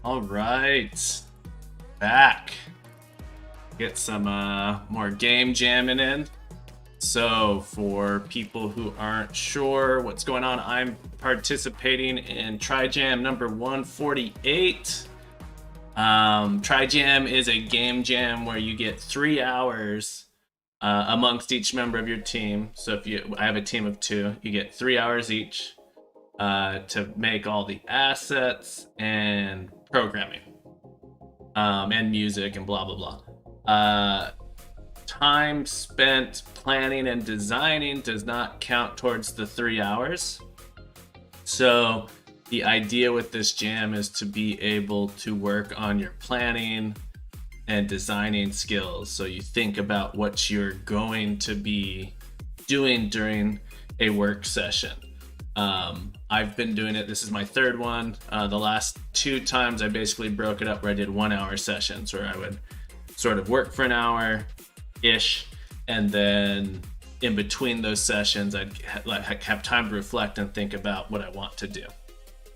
All right, back. Get some more game jamming in. So for people who aren't sure what's going on, I'm participating in Trijam number 148. Trijam is a game jam where you get 3 hours amongst each member of your team. So I have a team of 2, you get 3 hours each to make all the assets and programming and music and blah blah blah. Time spent planning and designing does not count towards the 3 hours. So the idea with this jam is to be able to work on your planning and designing skills. So you think about what you're going to be doing during a work session. I've been doing it. This is my 3rd one. The last 2 times I basically broke it up where I did 1-hour sessions where I would sort of work for an hour ish, and then in between those sessions I'd have time to reflect and think about what I want to do.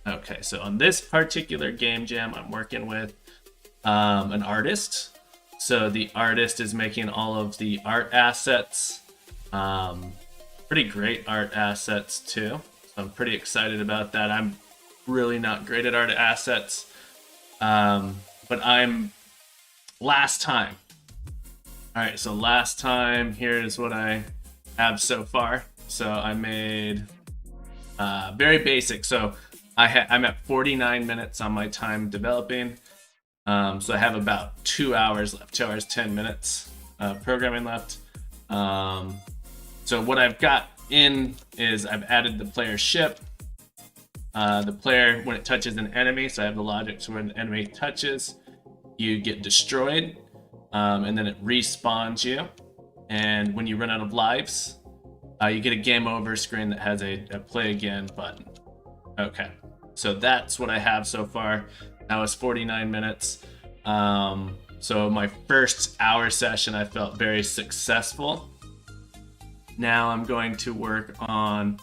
Okay, so on this particular game jam I'm working with an artist. So the artist is making all of the art assets, pretty great art assets too. So I'm pretty excited about that. I'm really not great at art assets, but I'm last time. All right, so last time, here's what I have so far. So I made very basic. So I'm at 49 minutes on my time developing. So I have about 2 hours left, 2 hours, 10 minutes programming left. So what I've got in is I've added the player ship. The player, when it touches an enemy, so I have the logic, so when an enemy touches, you get destroyed. And then it respawns you, and when you run out of lives, you get a game over screen that has a play again button. Okay, so that's what I have so far. That was 49 minutes. So my first hour session I felt very successful. Now I'm going to work on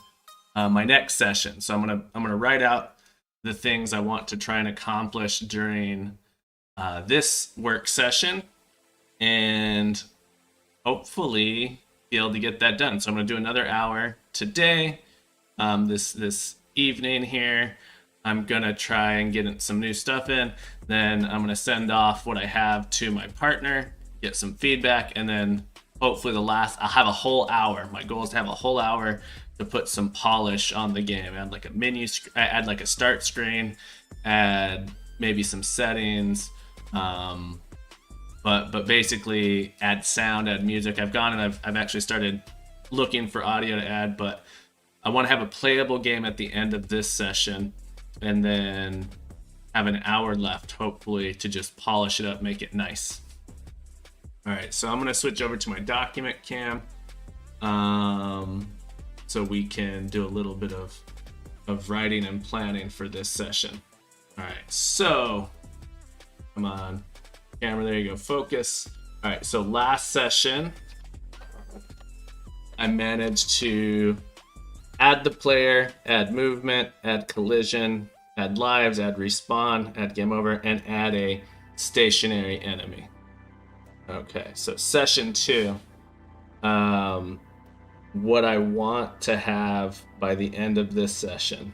my next session. So I'm gonna write out the things I want to try and accomplish during this work session, and hopefully be able to get that done. So I'm going to do another hour today. This evening here, I'm going to try and get some new stuff in. Then I'm going to send off what I have to my partner, get some feedback, and then hopefully I'll have a whole hour. My goal is to have a whole hour to put some polish on the game. Add like a menu, add like a start screen, add maybe some settings, but basically add sound, add music. I've gone and I've actually started looking for audio to add, but I want to have a playable game at the end of this session, and then have an hour left, hopefully, to just polish it up, make it nice. All right, so I'm gonna switch over to my document cam, so we can do a little bit of writing and planning for this session. All right, so come on. Camera, there you go, focus. All right, so last session, I managed to add the player, add movement, add collision, add lives, add respawn, add game over, and add a stationary enemy. Okay, so session 2, what I want to have by the end of this session,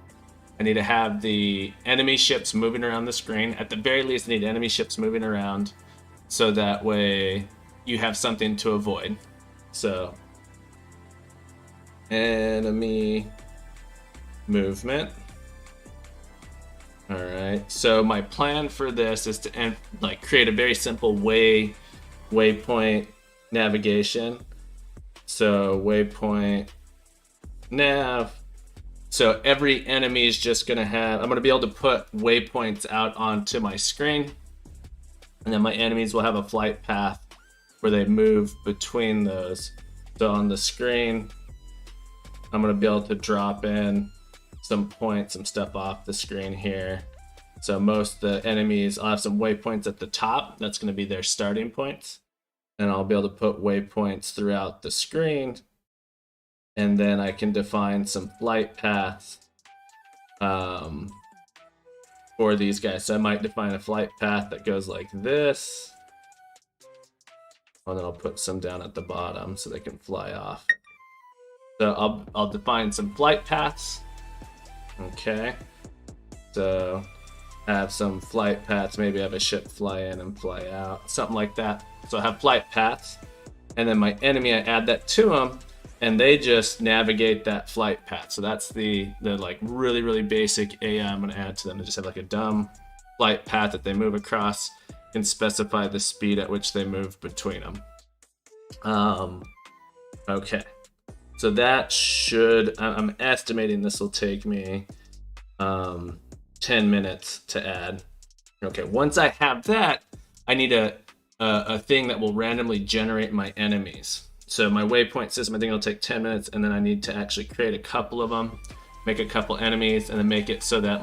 I need to have the enemy ships moving around the screen. At the very least, I need enemy ships moving around, so that way you have something to avoid. So, enemy movement. All right. So my plan for this is to create a very simple waypoint navigation. So waypoint nav. So every enemy is just going to I'm going to be able to put waypoints out onto my screen, and then my enemies will have a flight path where they move between those. So on the screen, I'm going to be able to drop in some points, some stuff off the screen here. So most of the enemies, I'll have some waypoints at the top. That's going to be their starting points. And I'll be able to put waypoints throughout the screen. And then I can define some flight paths for these guys. So I might define a flight path that goes like this. And then I'll put some down at the bottom so they can fly off. So I'll define some flight paths. Okay. So I have some flight paths. Maybe I have a ship fly in and fly out, something like that. So I have flight paths, and then my enemy, I add that to them, and they just navigate that flight path. So that's the like really basic AI I'm gonna add to them. They just have like a dumb flight path that they move across and specify the speed at which they move between them. Okay. So that should, I'm estimating this will take me 10 minutes to add. Okay, once I have that, I need a thing that will randomly generate my enemies. So my waypoint system, I think it'll take 10 minutes, and then I need to actually create a couple of them, make a couple enemies, and then make it so that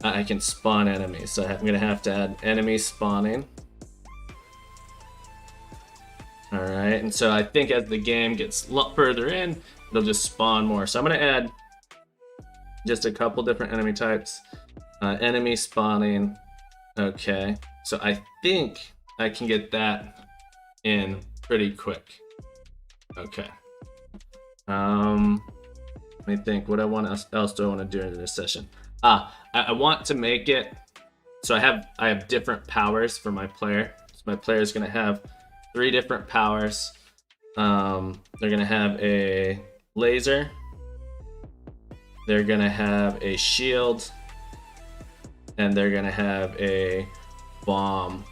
I can spawn enemies. So I'm gonna have to add enemy spawning. All right, and so I think as the game gets a lot further in, it'll just spawn more. So I'm gonna add just a couple different enemy types. Enemy spawning. Okay, so I think I can get that in pretty quick. Okay. Let me think. What else do I want to do in this session? I want to make it so I have different powers for my player. So my player is gonna have 3 different powers. They're gonna have a laser. They're gonna have a shield, and they're gonna have a bomb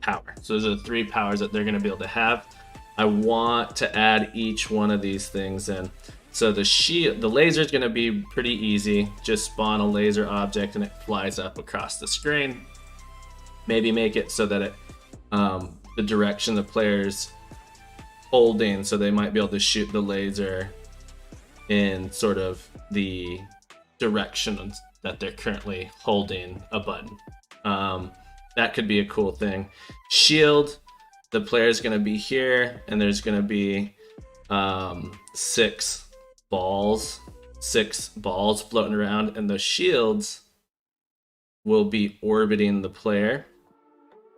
power. So those are the 3 powers that they're gonna be able to have. I want to add each one of these things in. So the laser is gonna be pretty easy. Just spawn a laser object and it flies up across the screen. Maybe make it so that the direction the player's holding, so they might be able to shoot the laser in sort of the direction that they're currently holding a button. That could be a cool thing. Shield, the player's gonna be here, and there's gonna be 6 balls floating around, and the shields will be orbiting the player.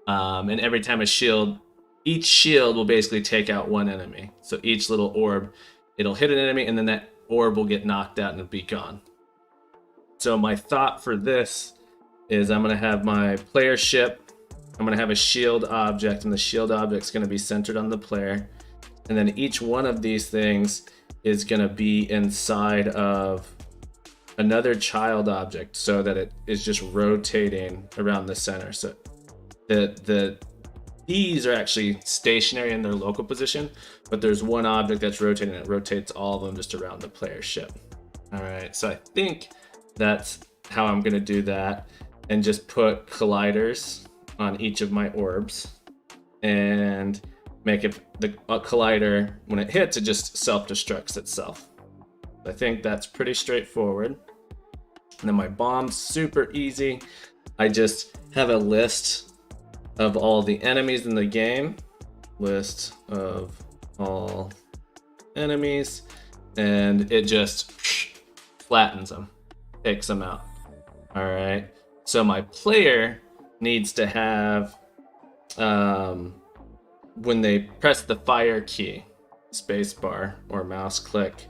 And every time each shield will basically take out one enemy. So each little orb, it'll hit an enemy, and then that orb will get knocked out and it'll be gone. So my thought for this is I'm gonna have my player ship, I'm gonna have a shield object, and the shield object's gonna be centered on the player. And then each one of these things is gonna be inside of another child object so that it is just rotating around the center. So these are actually stationary in their local position, but there's one object that's rotating, and it rotates all of them just around the player ship. All right, so I think that's how I'm gonna do that, and just put colliders on each of my orbs and make it a collider, when it hits, it just self-destructs itself. I think that's pretty straightforward. And then my bomb's super easy. I just have a list of all the enemies in the game, list of all enemies, and it just flattens them, takes them out. All right, so my player needs to have, when they press the fire key, spacebar or mouse click,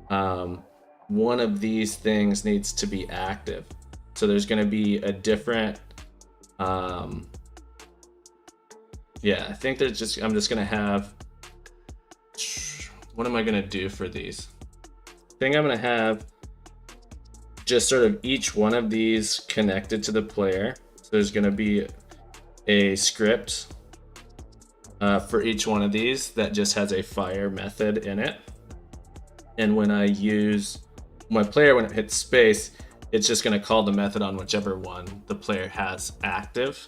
one of these things needs to be active. So there's going to be a different, I think I'm just going to have, what am I going to do for these? I think I'm going to have just sort of each one of these connected to the player. So there's going to be a script for each one of these that just has a fire method in it. And when I use my player, when it hits space, it's just going to call the method on whichever one the player has active.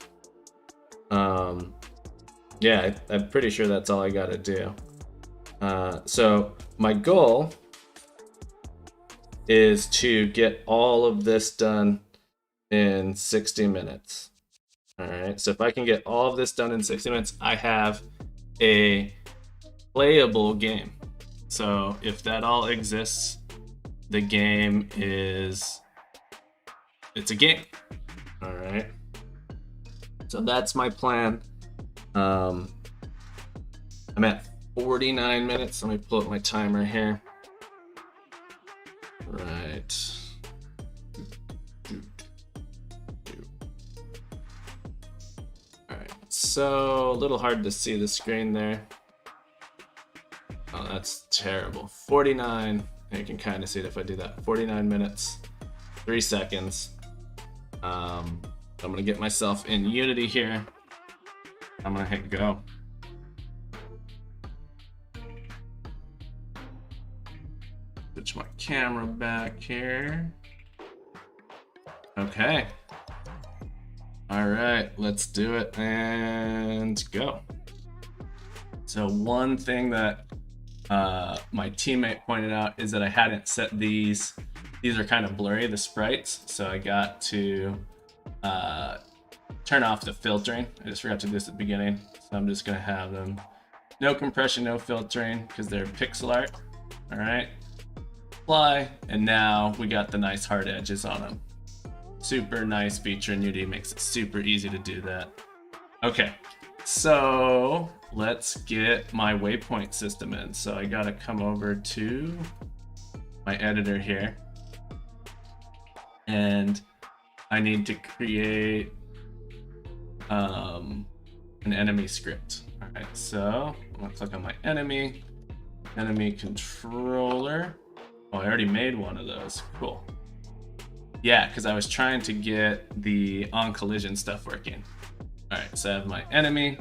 I'm pretty sure that's all I got to do. So my goal is to get all of this done in 60 minutes. All right, so if I can get all of this done in 60 minutes, I have a playable game. So if that all exists, the game is it's a game. All right. So that's my plan. I'm at 49 minutes. Let me pull up my timer here. Right. All right. So a little hard to see the screen there. Oh, that's terrible. 49. You can kind of see it if I do that. 49 minutes, 3 seconds. I'm gonna get myself in Unity here. I'm gonna hit go. Switch my camera back here. Okay. All right, let's do it and go. So one thing that my teammate pointed out is that I hadn't set these. These are kind of blurry, the sprites. So I got to turn off the filtering. I just forgot to do this at the beginning. So I'm just gonna have them no compression, no filtering, because they're pixel art. All right, apply, and now we got the nice hard edges on them. Super nice feature in Unity, makes it super easy to do that. Okay, so let's get my waypoint system in. So I gotta come over to my editor here, and I need to create an enemy script. All right, so I'm gonna click on my enemy controller. Oh, I already made one of those. Cool. Yeah, because I was trying to get the on collision stuff working. All right, so I have my enemy,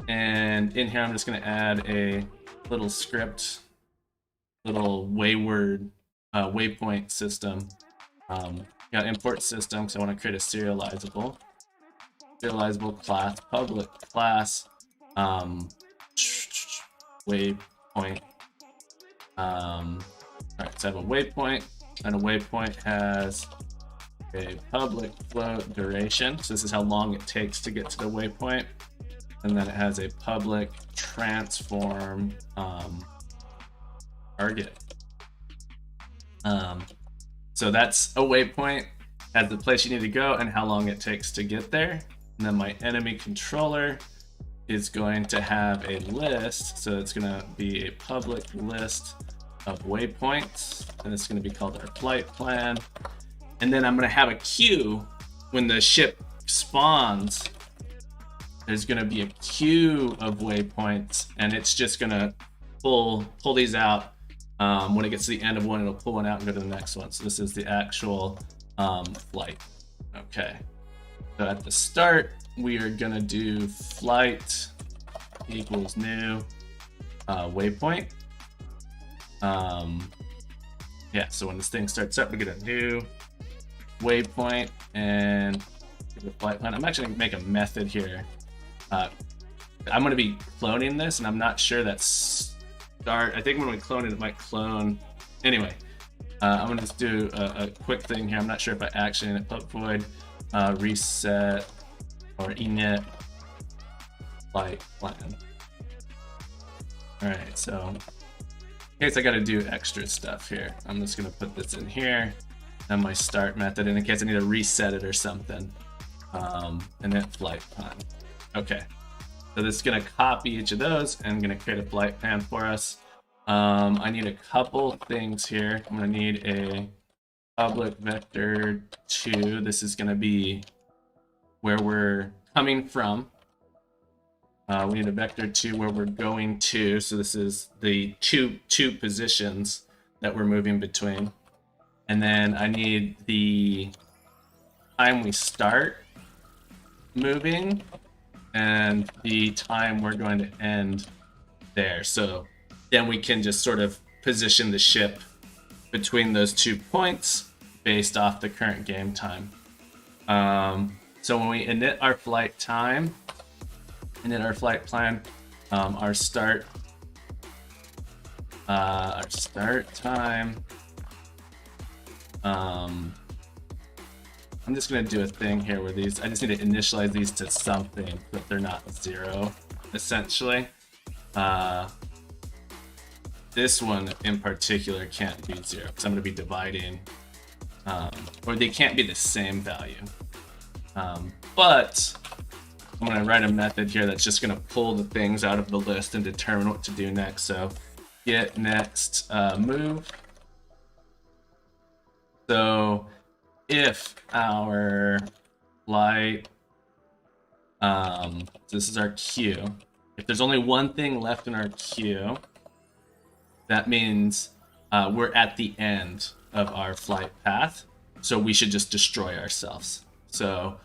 and in here I'm just gonna add a little script, little wayward waypoint system. Got import system because I want to create a serializable class, public class, waypoint. All right, so I have a waypoint, and a waypoint has a public float duration. So this is how long it takes to get to the waypoint. And then it has a public transform target. So that's a waypoint, has the place you need to go and how long it takes to get there. And then my enemy controller is going to have a list. So it's going to be a public list of waypoints, and it's going to be called our flight plan. And then I'm going to have a queue when the ship spawns. There's going to be a queue of waypoints, and it's just going to pull these out. When it gets to the end of one, it'll pull one out and go to the next one. So this is the actual flight. Okay. So at the start, we are going to do flight equals new waypoint. Yeah, so when this thing starts up, we get a new waypoint and the flight plan. I'm actually gonna make a method here. I'm gonna be cloning this, and I'm not sure that start. I think when we clone it, it might clone. Anyway, I'm gonna just do a quick thing here. I'm not sure if I actually init pub void reset or init flight plan. All right, so in case I got to do extra stuff here, I'm just going to put this in here and my start method in case I need to reset it or something. And then flight plan. Okay, so this is going to copy each of those and going to create a flight plan for us. I need a couple things here. I'm going to need a public vector 2. This is going to be where we're coming from. We need a vector 2 where we're going to. So this is the two positions that we're moving between. And then I need the time we start moving and the time we're going to end there. So then we can just sort of position the ship between those 2 points based off the current game time. So when we init our flight time, and in our flight plan, our start time. I'm just gonna do a thing here where these. I just need to initialize these to something, but they're not 0, essentially. This one in particular can't be 0 because I'm gonna be dividing or they can't be the same value. But I'm going to write a method here that's just going to pull the things out of the list and determine what to do next. So get next move. So if our flight, this is our queue. If there's only one thing left in our queue, that means we're at the end of our flight path. So we should just destroy ourselves. So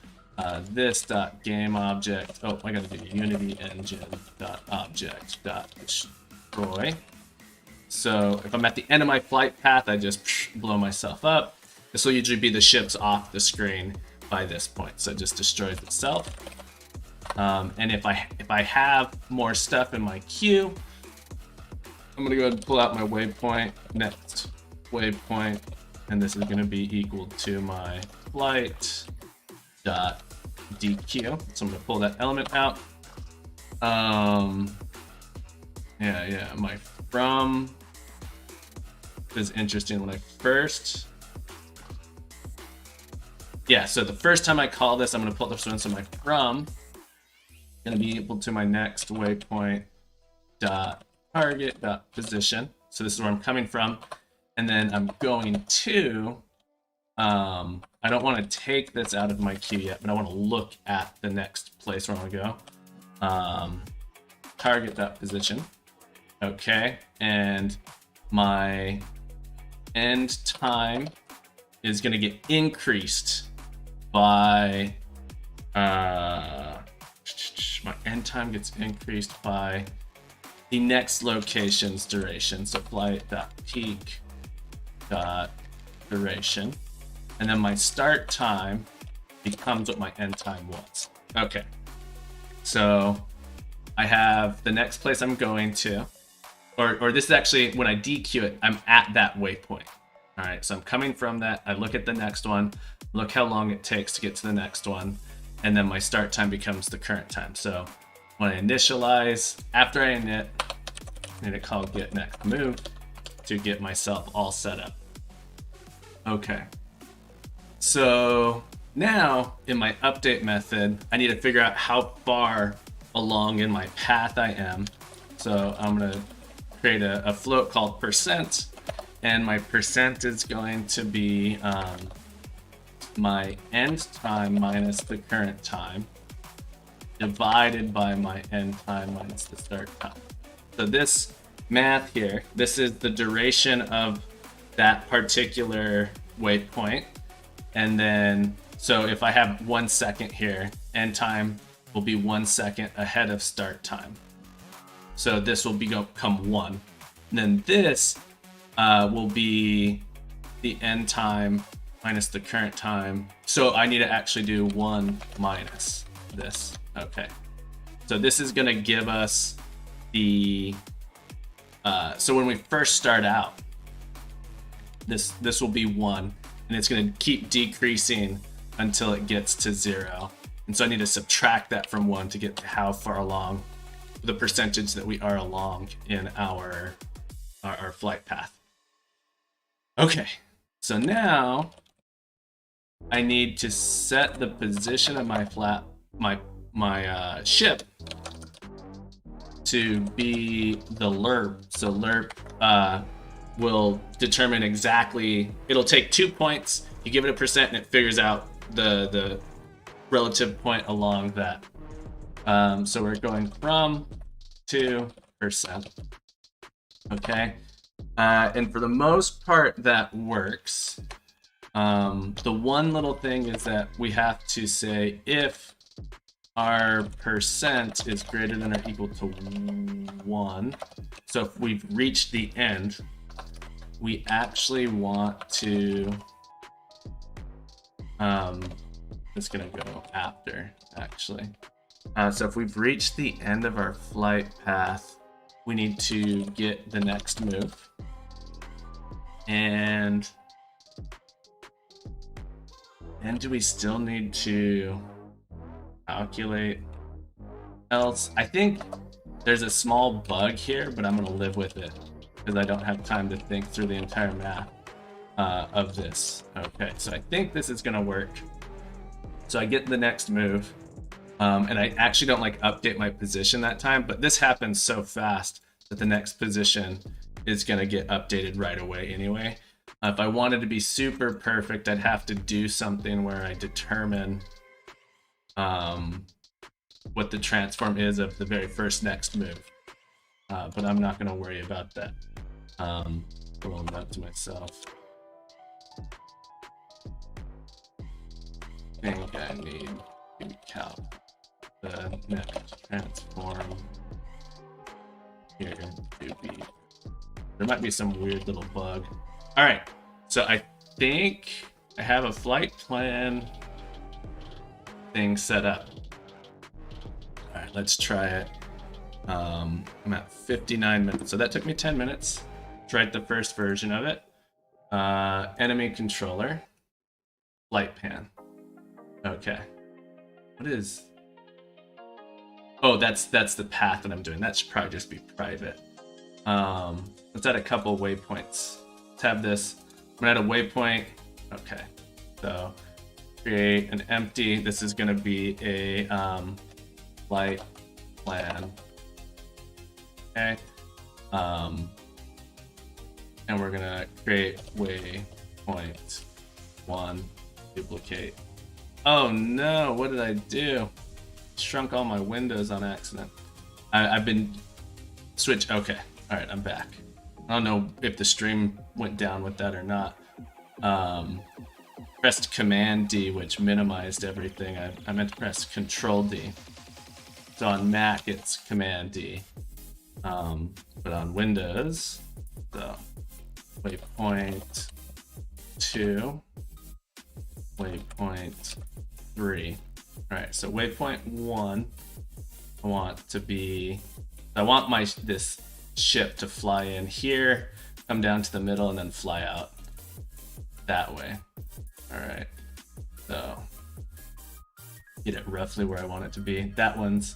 this dot game object. Oh, I gotta do unity engine dot object dot destroy. So if I'm at the end of my flight path, I just blow myself up. This will usually be the ship's off the screen by this point, so it just destroys itself. And if I have more stuff in my queue, I'm gonna go ahead and pull out my waypoint, next waypoint, and this is gonna be equal to my flight dot DQ. So I'm gonna pull that element out. My from is interesting. When I first, so the first time I call this, I'm gonna pull this one. So my from gonna be equal to my next waypoint dot target dot position. So this is where I'm coming from, and then I'm going to. I don't want to take this out of my queue yet, but I want to look at the next place where I want to go. Target dot position. Okay, and my end time is going to get increased by my end time gets increased by the next location's duration. So flight dot peak dot duration, and then my start time becomes what my end time was. Okay, so I have the next place I'm going to. Or this is actually, when I DQ it, I'm at that waypoint. All right, so I'm coming from that. I look at the next one, look how long it takes to get to the next one, and then my start time becomes the current time. So when I initialize, after I init, I need to call get next move to get myself all set up. Okay, so now in my update method, I need to figure out how far along in my path I am. So I'm gonna create a float called %, and my % is going to be my end time minus the current time divided by my end time minus the start time. So this math here, this is the duration of that particular waypoint, and then so if I have 1 second here, end time will be 1 second ahead of start time. So this will become 1. And then this will be the end time minus the current time. So I need to actually do 1 minus this. Okay. So this is going to give us the... so when we first start out, this will be 1. And it's going to keep decreasing until it gets to 0. And so I need to subtract that from 1 to get to how far along, the percentage that we are along in our flight path. Okay, so now I need to set the position of my ship to be the lerp. So lerp will determine exactly, it'll take 2 points, you give it a percent, and it figures out the relative point along that. So we're going from to %. Okay, and for the most part that works. The one little thing is that we have to say if our % is greater than or equal to 1. So if we've reached the end, we actually want to it's gonna go after actually. So if we've reached the end of our flight path, we need to get the next move. And do we still need to calculate else? I think there's a small bug here, but I'm gonna live with it because I don't have time to think through the entire math. of this. Okay, so I think this is gonna work. So I get the next move, and I actually don't like update my position that time, but this happens so fast that the next position is gonna get updated right away anyway. If I wanted to be super perfect, I'd have to do something where I determine what the transform is of the very first next move. But I'm not gonna worry about that. Rolling that to myself. I think I need to count the next transform here to be. There might be some weird little bug. All right, so I think I have a flight plan thing set up. All right, let's try it. I'm at 59 minutes, so that took me 10 minutes. Tried the first version of it. Enemy controller, flight pan. Okay, what is? Oh, that's the path that I'm doing. That should probably just be private. Let's add a couple waypoints. Let's have this. I'm gonna add a waypoint. Okay, so create an empty. This is gonna be a flight plan. Okay. And we're gonna create waypoint 1, duplicate. Oh no, what did I do? Shrunk all my windows on accident. I've been switch. Okay, all right, I'm back. I don't know if the stream went down with that or not. Pressed Command D, which minimized everything. I meant to press Control D. So on Mac, it's Command D. But on Windows, so waypoint 2, waypoint 3. All right, so waypoint 1, I want this ship to fly in here, come down to the middle, and then fly out that way. All right, so get it roughly where I want it to be. That one's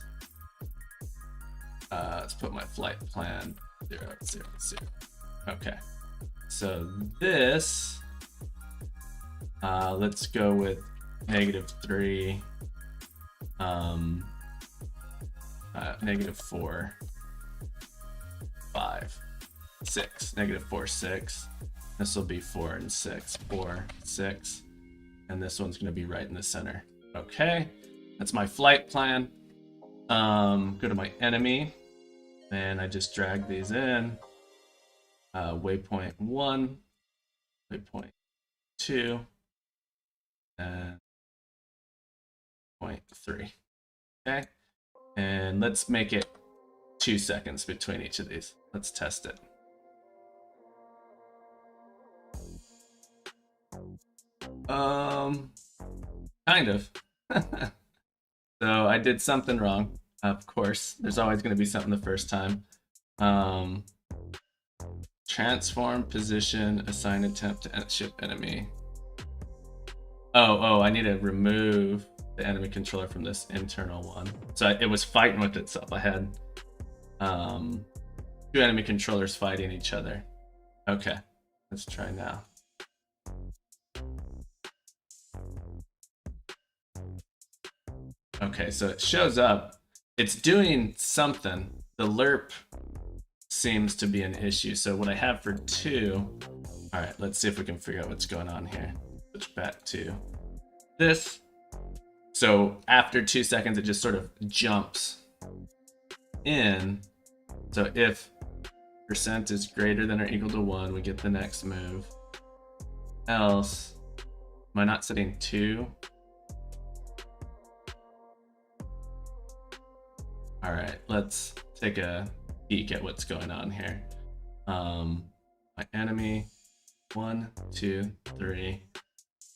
let's put my flight plan 0, 0, 0. Okay, so this let's go with -3, -4, 5, 6, -4, 6. This will be 4 and 6, 4, 6, and this one's going to be right in the center. Okay, that's my flight plan. Go to my enemy, and I just drag these in. Waypoint 1, waypoint 2, and point 3. Okay, and let's make it 2 seconds between each of these. Let's test it. Kind of. So I did something wrong. Of course, there's always going to be something the first time. Transform position, assign attempt to ship enemy. Oh, I need to remove the enemy controller from this internal one. So it was fighting with itself. I had 2 enemy controllers fighting each other. Okay, let's try now. Okay, so it shows up. It's doing something. The lerp seems to be an issue. So what I have for 2, all right, let's see if we can figure out what's going on here. Switch back to this. So after 2 seconds, it just sort of jumps in. So if % is greater than or equal to 1, we get the next move. Else, am I not setting 2? All right, let's take a peek at what's going on here. My enemy, 1, 2, 3.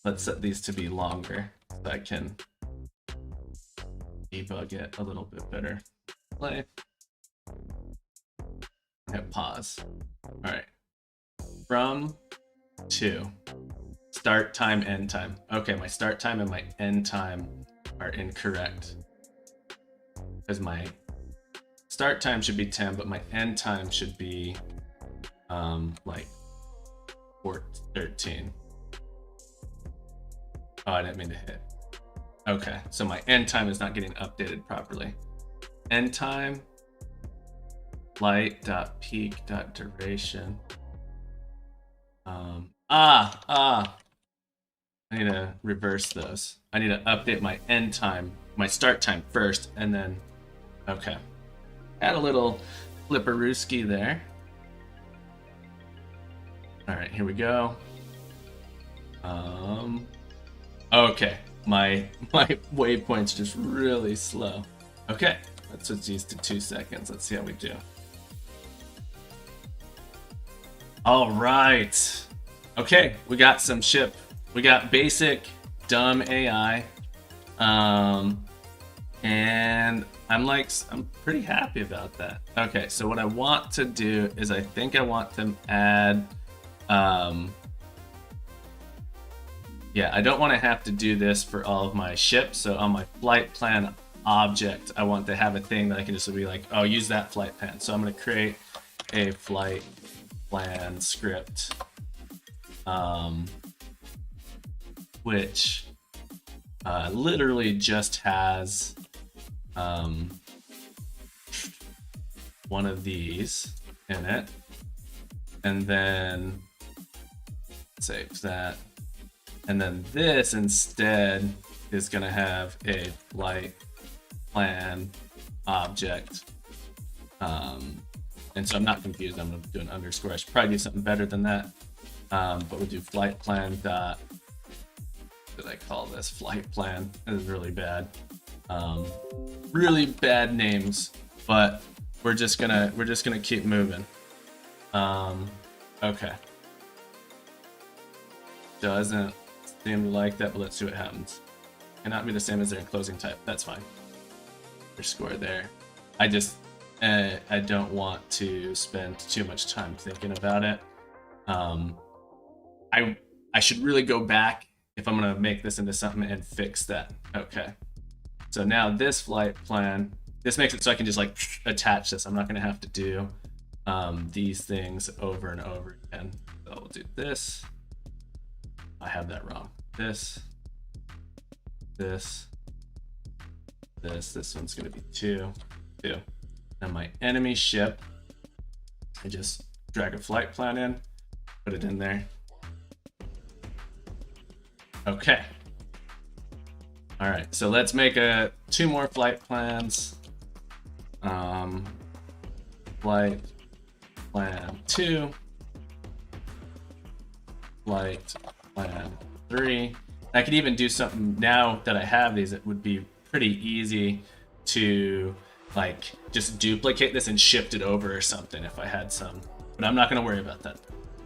Let's set these to be longer so I can debug it a little bit better. Play. Hit pause. All right. From 2. Start time, end time. Okay, my start time and my end time are incorrect. Because my start time should be 10, but my end time should be like 13. Oh, I didn't mean to hit. Okay, so my end time is not getting updated properly. End time, flight.peak.duration. I need to reverse those. I need to update my end time, my start time first, and then, okay. Add a little flipperooski there. All right, here we go. Okay, my waypoint's just really slow. Okay, let's switch these to 2 seconds. Let's see how we do. All right. Okay, we got some ship. We got basic dumb AI. And I'm pretty happy about that. Okay, so what I want to do is I think I want to add, yeah, I don't want to have to do this for all of my ships. So on my flight plan object, I want to have a thing that I can just be like, oh, use that flight plan. So I'm going to create a flight plan script, which literally just has one of these in it, and then save that, and then this instead is going to have a flight plan object, and so I'm not confused. I'm going to do an underscore. I should probably do something better than that, but we'll do flight plan dot, what did I call this? Flight plan. This is really bad. Really bad names, but we're just gonna keep moving. Okay. Doesn't seem to like that, but let's see what happens. Cannot be the same as their enclosing type. That's fine. Underscore there. I don't want to spend too much time thinking about it. I should really go back if I'm gonna make this into something and fix that. Okay. So now this flight plan, this makes it so I can just like attach this. I'm not gonna have to do these things over and over again. So we'll do this. I have that wrong. This one's gonna be 2. And my enemy ship, I just drag a flight plan in, put it in there. Okay. All right, so let's make 2 more flight plans. Flight plan 2, flight plan 3. I could even do something now that I have these. It would be pretty easy to like just duplicate this and shift it over or something if I had some. But I'm not going to worry about that.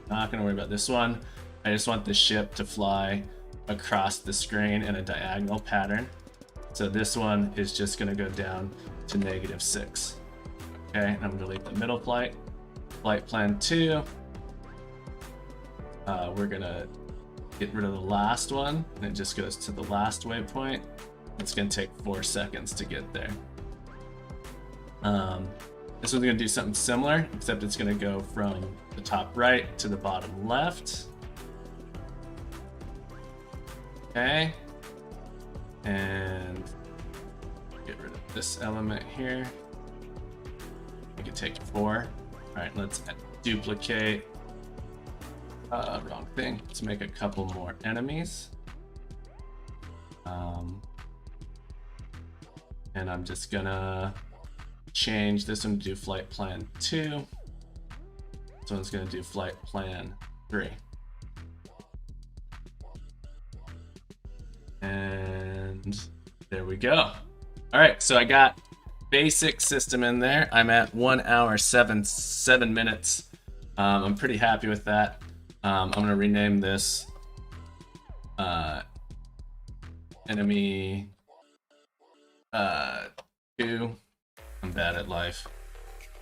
Not going to worry about this one. I just want the ship to fly across the screen in a diagonal pattern. So this one is just going to go down to -6. Okay, and I'm going to delete the middle flight. Flight plan 2. We're going to get rid of the last one, and it just goes to the last waypoint. It's going to take 4 seconds to get there. This one's going to do something similar, except it's going to go from the top right to the bottom left. Okay, and get rid of this element here. We can take 4. All right, let's duplicate. Wrong thing. Let's make a couple more enemies. And I'm just gonna change this one to do flight plan 2. This one's gonna do flight plan 3. And there we go. All right, so I got basic system in there. I'm at 1 hour 7 minutes. I'm pretty happy with that. I'm gonna rename this enemy 2. I'm bad at life.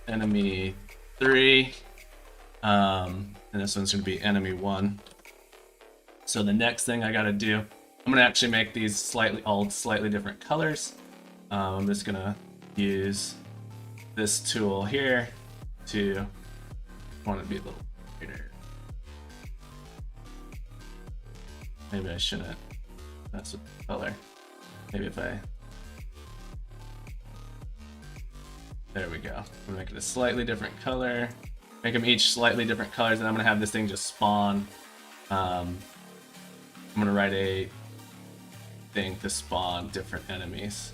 Enemy 3. And this one's gonna be enemy 1. So the next thing I gotta do, I'm gonna actually make these slightly different colors. I'm just gonna use this tool here to want to be a little brighter. Maybe I shouldn't mess with the color. Maybe if I... There we go. I'm gonna make it a slightly different color. Make them each slightly different colors, and I'm gonna have this thing just spawn. I'm gonna write a thing to spawn different enemies.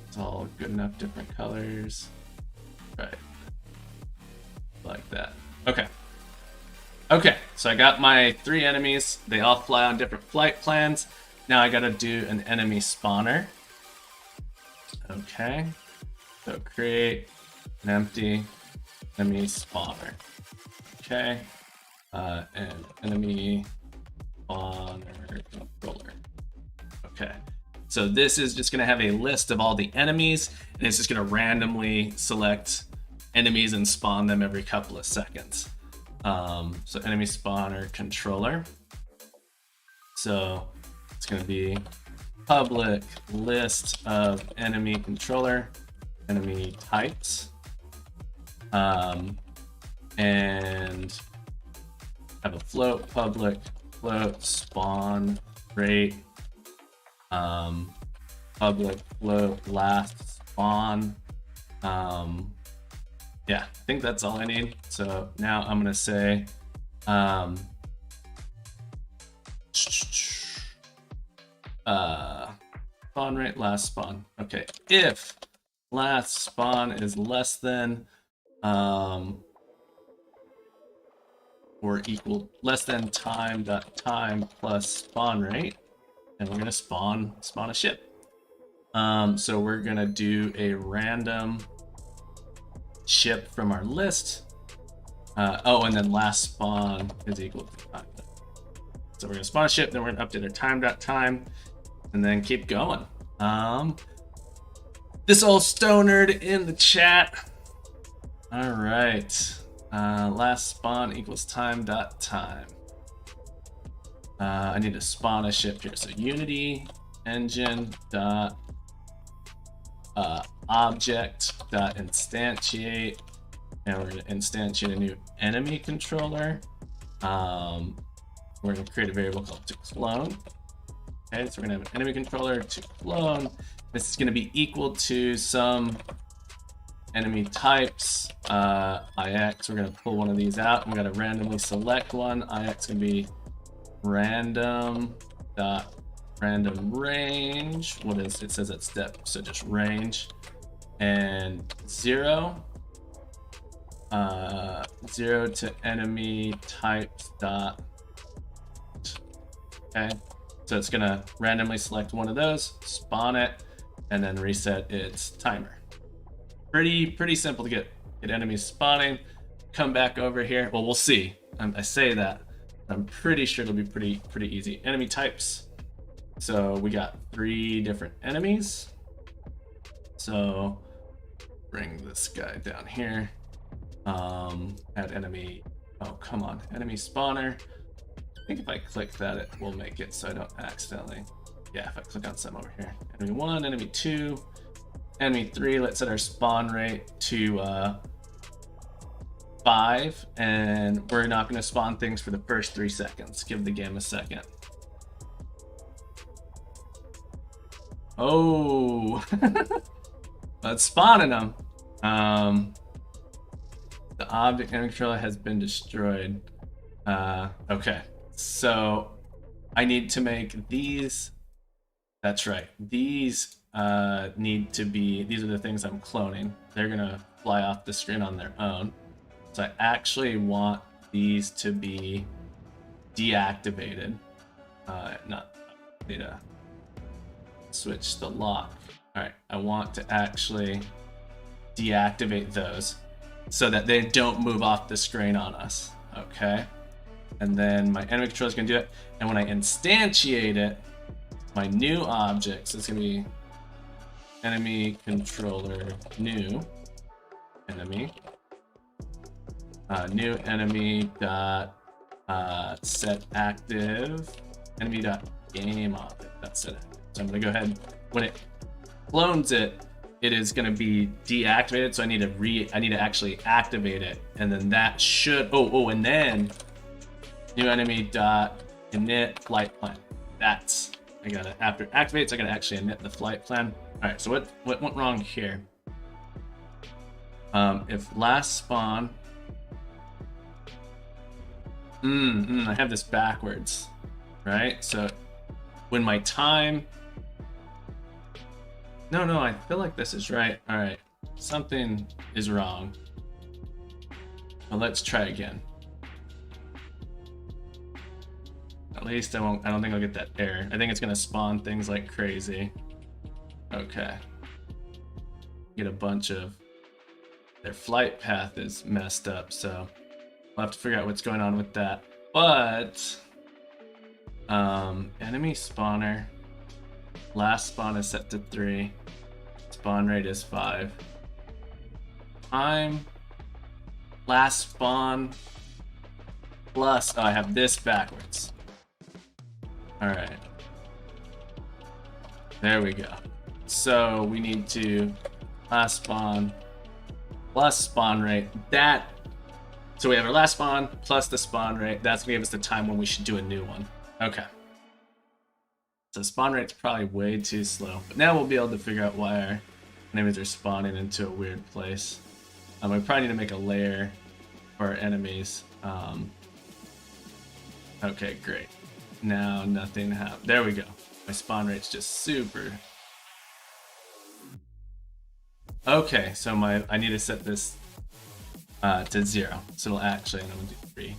It's all good enough, different colors. Right. Like that. Okay. Okay, so I got my 3 enemies. They all fly on different flight plans. Now I gotta do an enemy spawner. Okay. So create an empty enemy spawner. Okay. And enemy spawner controller. Okay. So this is just going to have a list of all the enemies, and it's just going to randomly select enemies and spawn them every couple of seconds. So enemy spawner controller. So it's going to be public list of enemy controller, enemy types, and have a float, public float, spawn rate, public float, last spawn. Yeah, I think that's all I need. So now I'm gonna say spawn rate, last spawn. Okay, if last spawn is less than or equal less than time plus spawn rate, and we're gonna spawn a ship. So we're gonna do a random ship from our list. Oh, and then last spawn is equal to time. So we're gonna spawn a ship, then we're gonna update our time, and then keep going. This old stonered in the chat. All right. Last spawn equals time. I need to spawn a ship here. So Unity engine dot object dot instantiate, and we're going to instantiate a new enemy controller. We're going to create a variable called to clone. Okay, so we're going to have an enemy controller to clone. This is going to be equal to some enemy types, IX. We're going to pull one of these out. We're going to randomly select one. IX can be random dot random range. What is it? Says it's step, so just range, and 0 to enemy types dot. Okay, so it's gonna randomly select one of those, spawn it, and then reset its timer. Pretty simple to get enemies spawning. Come back over here. Well, we'll see. I say that. I'm pretty sure it'll be pretty easy. Enemy types. So we got 3 different enemies. So bring this guy down here. Add enemy. Oh, come on. Enemy spawner. I think if I click that, it will make it so I don't accidentally. Yeah, if I click on some over here. Enemy 1, enemy 2, enemy 3. Let's set our spawn rate to 5, and we're not going to spawn things for the first 3 seconds. Give the game a second. Oh, let's spawning them. The object enemy controller has been destroyed. Okay, so I need to make these. That's right. These need to be. These are the things I'm cloning. They're gonna fly off the screen on their own. So I actually want these to be deactivated. Need to switch the lock. All right, I want to actually deactivate those so that they don't move off the screen on us. Okay, and then my enemy controller is gonna do it. And when I instantiate it, my new objects, it's gonna be enemy controller new enemy. New enemy dot set active enemy dot game object. That's it. So I'm gonna go ahead, when it clones it, it is gonna be deactivated. So I need to actually activate it, and then that should and then new enemy dot init flight plan. That's, I gotta, after it activates, I gotta actually init the flight plan. All right, so what went wrong here? If last spawn, I have this backwards, right? So when my time, no, I feel like this is right. All right, something is wrong. Well, let's try again. At least I don't think I'll get that error. I think it's gonna spawn things like crazy. Okay. Get a bunch of, their flight path is messed up, so we'll have to figure out what's going on with that. But enemy spawner, last spawn is set to 3, spawn rate is 5. Time, last spawn plus, oh, I have this backwards. All right, there we go. So we need to last spawn plus spawn rate. That, so we have our last spawn plus the spawn rate. That's gonna give us the time when we should do a new one. Okay. So spawn rate's probably way too slow, but now we'll be able to figure out why our enemies are spawning into a weird place. We probably need to make a layer for our enemies. Okay, great. Now nothing happened. There we go. My spawn rate's just super. Okay, so I need to set this to 0, so it'll actually, and I'm gonna do 3.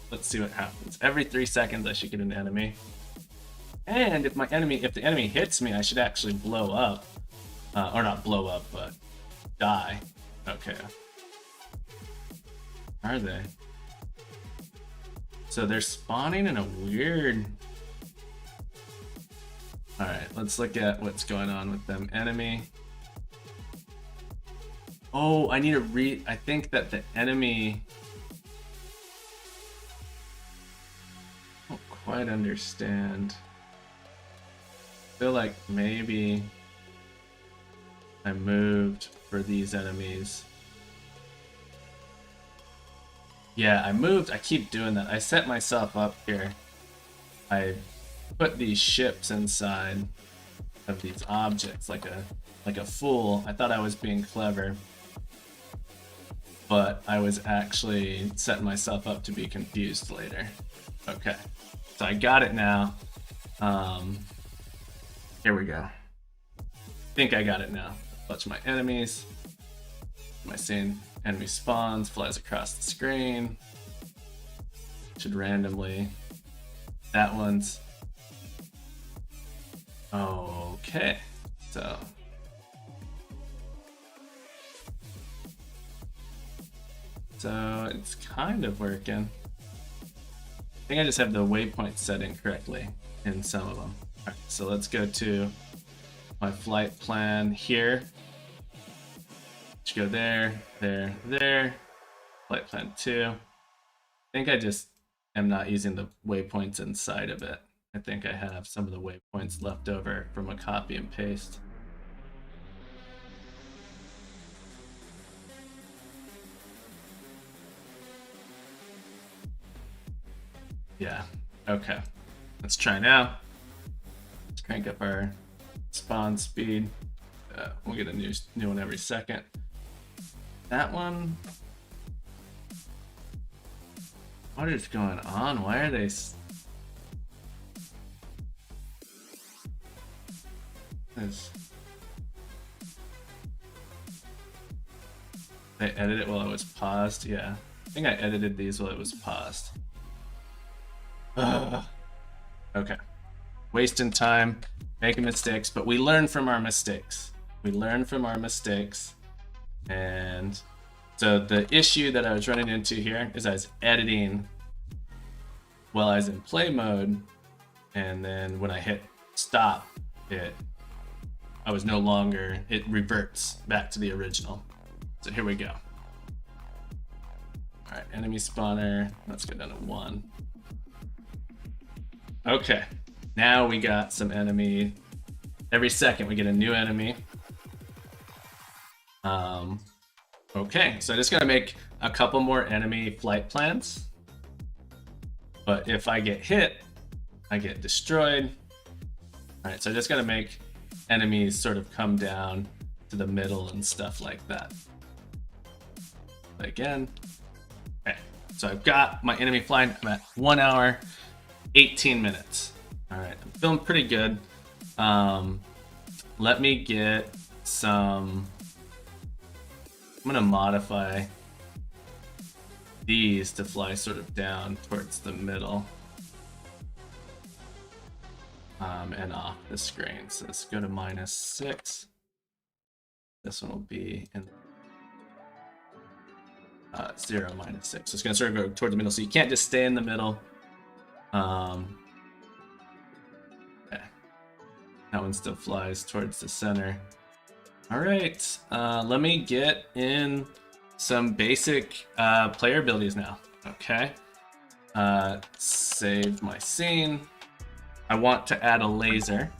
Let's see what happens. Every 3 seconds I should get an enemy. And if the enemy hits me, I should actually blow up. Or not blow up, but die. Okay. Are they? So they're spawning in a weird... Alright, let's look at what's going on with them. Enemy. Oh, I need to I think that the enemy... I don't quite understand. I feel like maybe I moved for these enemies. Yeah, I moved. I keep doing that. I set myself up here. I put these ships inside of these objects like a fool. I thought I was being clever, but I was actually setting myself up to be confused later. Okay, so I got it now. Here we go. I think I got it now. Watch my enemies. Am I seeing enemy spawns, flies across the screen? Should randomly. That one's okay. So it's kind of working. I think I just have the waypoint set incorrectly in some of them. All right, so let's go to my flight plan here. Should go there, there, there. Flight plan 2. I think I just am not using the waypoints inside of it. I think I have some of the waypoints left over from a copy and paste. Yeah, okay. Let's try now. Let's crank up our spawn speed. We'll get a new one every second. That one. What is going on? Why are they? They edited it while it was paused. Yeah, I think I edited these while it was paused. Okay, wasting time, making mistakes, but we learn from our mistakes. And so the issue that I was running into here is I was editing while I was in play mode, and then when I hit stop, I was no longer, it reverts back to the original. So here we go. All right, enemy spawner, let's go down to 1. Okay, now we got some enemy. Every second we get a new enemy. Okay, so I just gotta make a couple more enemy flight plans. But if I get hit, I get destroyed. All right, so I just gotta make enemies sort of come down to the middle and stuff like that. But again, okay. So I've got my enemy flying. I'm at 1 hour, 18 minutes. All right, I'm feeling pretty good. Let me get some. I'm gonna modify these to fly sort of down towards the middle. And off the screen. So let's go to -6. This one will be in 0, -6. So it's gonna sort of go toward the middle. So you can't just stay in the middle. Okay. That one still flies towards the center. All right, let me get in some basic player abilities now. Okay, save my scene. I want to add a laser.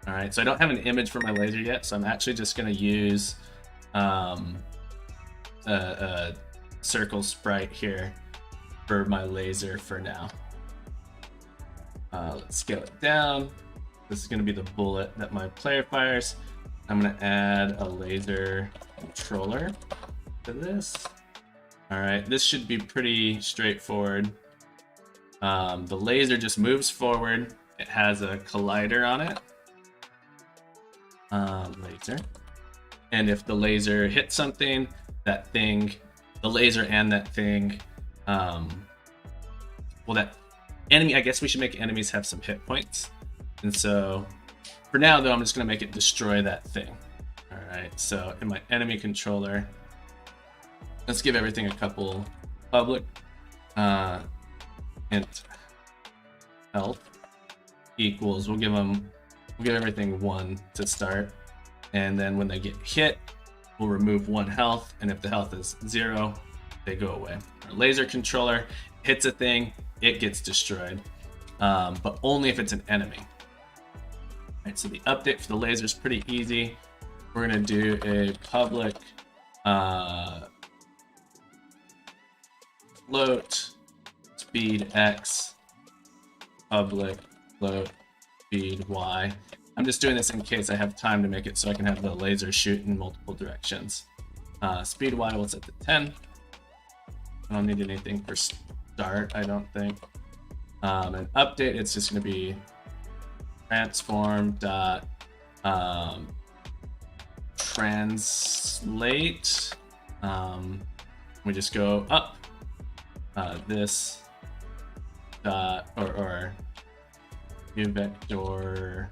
All right, so I don't have an image for my laser yet, so I'm actually just going to use a circle sprite here for my laser for now. Let's scale it down. This is going to be the bullet that my player fires. I'm going to add a laser controller to this. All right, this should be pretty straightforward. The laser just moves forward. It has a collider on it. Laser. And if the laser hits something, that thing, the laser and that thing, well, that enemy, I guess we should make enemies have some hit points. And so for now, though, I'm just going to make it destroy that thing. All right, so in my enemy controller, let's give everything a couple public int health equals. We'll give everything 1 to start, and then when they get hit, we'll remove 1 health, and if the health is 0, they go away. Our laser controller hits a thing, it gets destroyed, but only if it's an enemy. All right, so the update for the laser is pretty easy. We're gonna do a public float speed x, public float speed y. I'm just doing this in case I have time to make it so I can have the laser shoot in multiple directions. Speed y we'll set to 10. I don't need anything for start, I don't think. And update, it's just going to be transform dot translate. We just go up this dot or new vector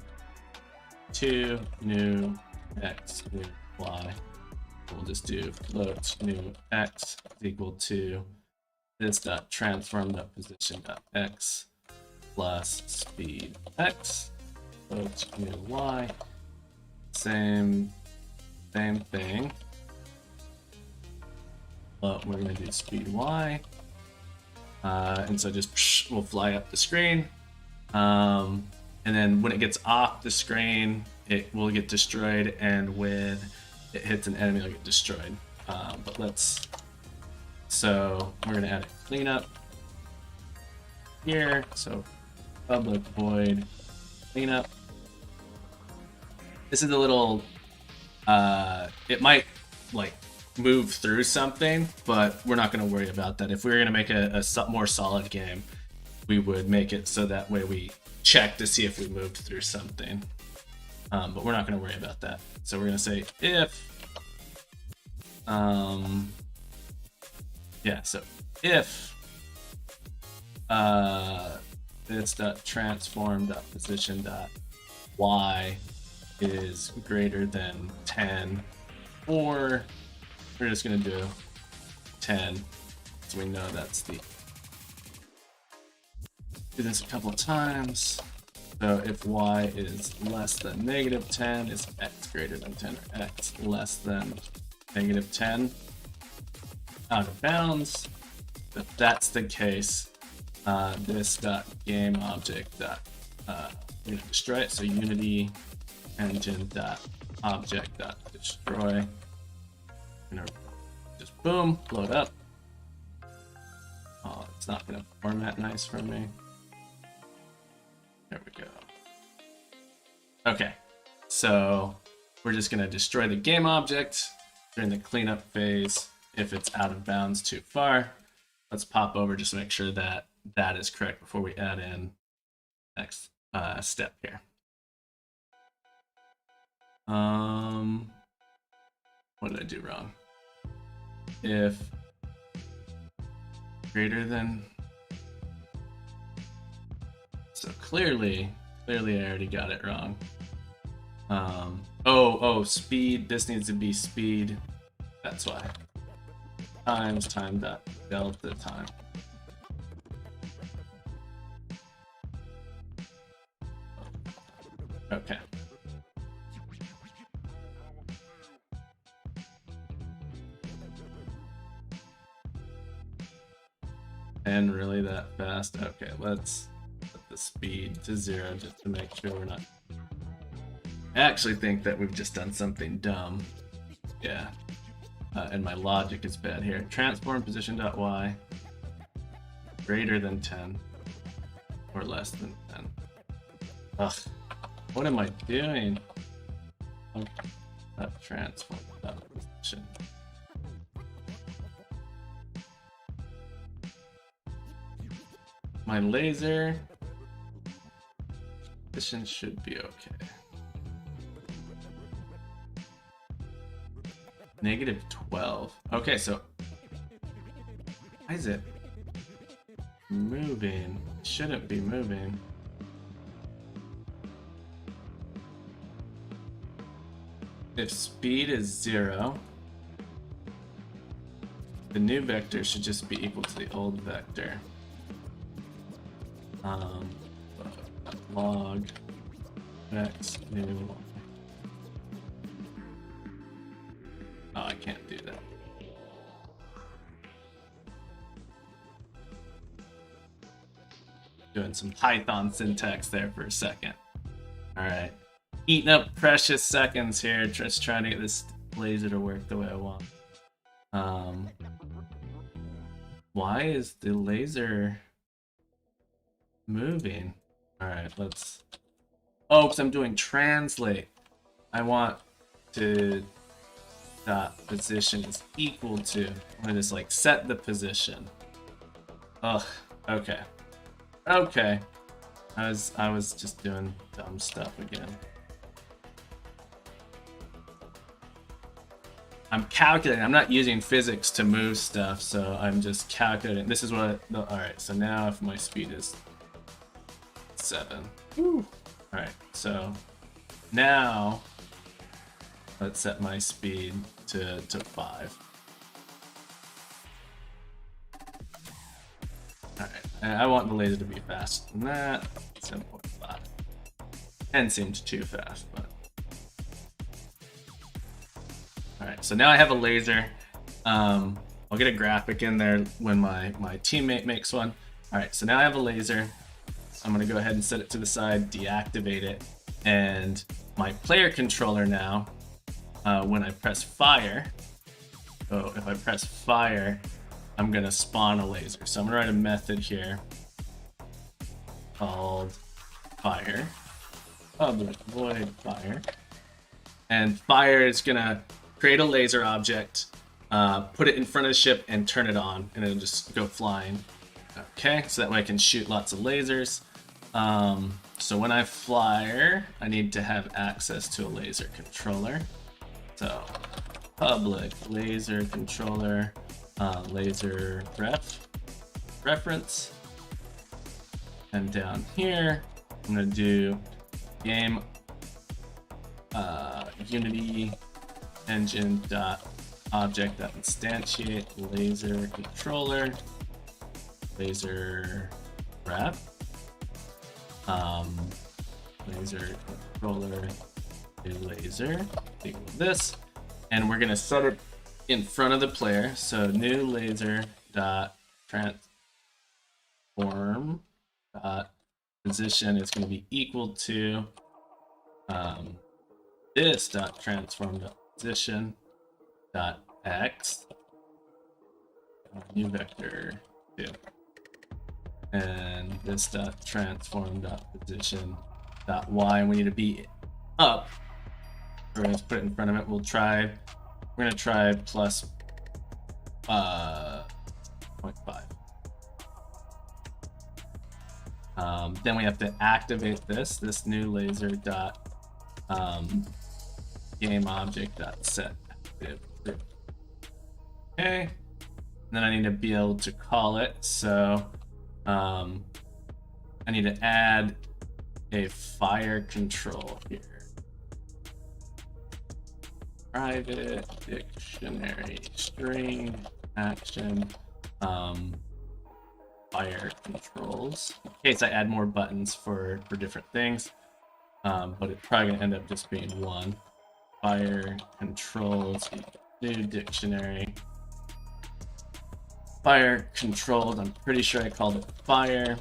2 new x new y. We'll just do float new x is equal to this dot transform dot position dot x plus speed x float new y. Same thing. But we're gonna do speed y. And so just we'll fly up the screen. And then when it gets off the screen, it will get destroyed, and when it hits an enemy, it'll get destroyed. So we're gonna add a cleanup here. So public void cleanup. This is a little, it might like move through something, but we're not gonna worry about that. If we were gonna make a more solid game, we would make it so that way we check to see if we moved through something. But we're not going to worry about that. So we're going to say if, so if this dot transform dot position dot y is greater than 10, or we're just going to do 10, so we know that's the. Do this a couple of times. So if y is less than -10, is x greater than 10, or x less than -10, out of bounds. If that's the case, this dot game object dot we're gonna destroy it. So unity engine dot object dot destroy. Gonna just boom, load up. It's not gonna format nice for me. There we go. Okay, so we're just gonna destroy the game object during the cleanup phase if it's out of bounds too far. Let's pop over just to make sure that that is correct before we add in next step here. What did I do wrong? If greater than, so clearly I already got it wrong. Speed, this needs to be speed, that's why. Times time dot delta time. Okay. And really that fast? Okay, let's put the speed to 0 just to make sure we're not... I actually think that we've just done something dumb. Yeah. And my logic is bad here. Transform position.y greater than 10 or less than 10. Ugh. What am I doing? Oh, that transform that position. My laser position should be okay. -12. Okay, so why is it moving? It shouldn't be moving. If speed is 0, the new vector should just be equal to the old vector. Log x new. Oh, I can't do that. Doing some Python syntax there for a second. All right, eating up precious seconds here, just trying to get this laser to work the way I want. Why is the laser moving? All right, let's. Oh, because I'm doing translate. I want to dot position is equal to. I'm gonna just like set the position. Ugh. Okay. Okay. I was just doing dumb stuff again. I'm calculating. I'm not using physics to move stuff, so I'm just calculating. This is what. All right. So now, if my speed is 7. Woo. All right. So now let's set my speed to 5. All right. And I want the laser to be faster than that. 7.5. 10 seems too fast, but. Alright, so now I have a laser. I'll get a graphic in there when my teammate makes one. Alright, so now I have a laser. I'm going to go ahead and set it to the side, deactivate it. And my player controller now, when I press fire, so if I press fire, I'm going to spawn a laser. So I'm going to write a method here called fire, public void fire. And fire is going to create a laser object, put it in front of the ship, and turn it on, and it'll just go flying. Okay, so that way I can shoot lots of lasers. So when I fire, I need to have access to a laser controller. So public laser controller, laser reference. And down here, I'm gonna do game Unity engine dot object dot instantiate laser controller laser rep laser controller laser equal this, and we're gonna set it in front of the player. So new laser dot transform dot position is going to be equal to this dot transform dot position dot x new vector 2. and this dot transform dot position dot y, and we need to be up. We're going to put it in front of it. We're going to try plus 0.5. Then we have to activate this new laser dot game object dot set active. Okay, and then I need to be able to call it. So I need to add a fire control here. Private dictionary string action fire controls, in case I add more buttons for different things, but it's probably gonna end up just being one. Fire controls, new dictionary. Fire controls, I'm pretty sure I called it fire.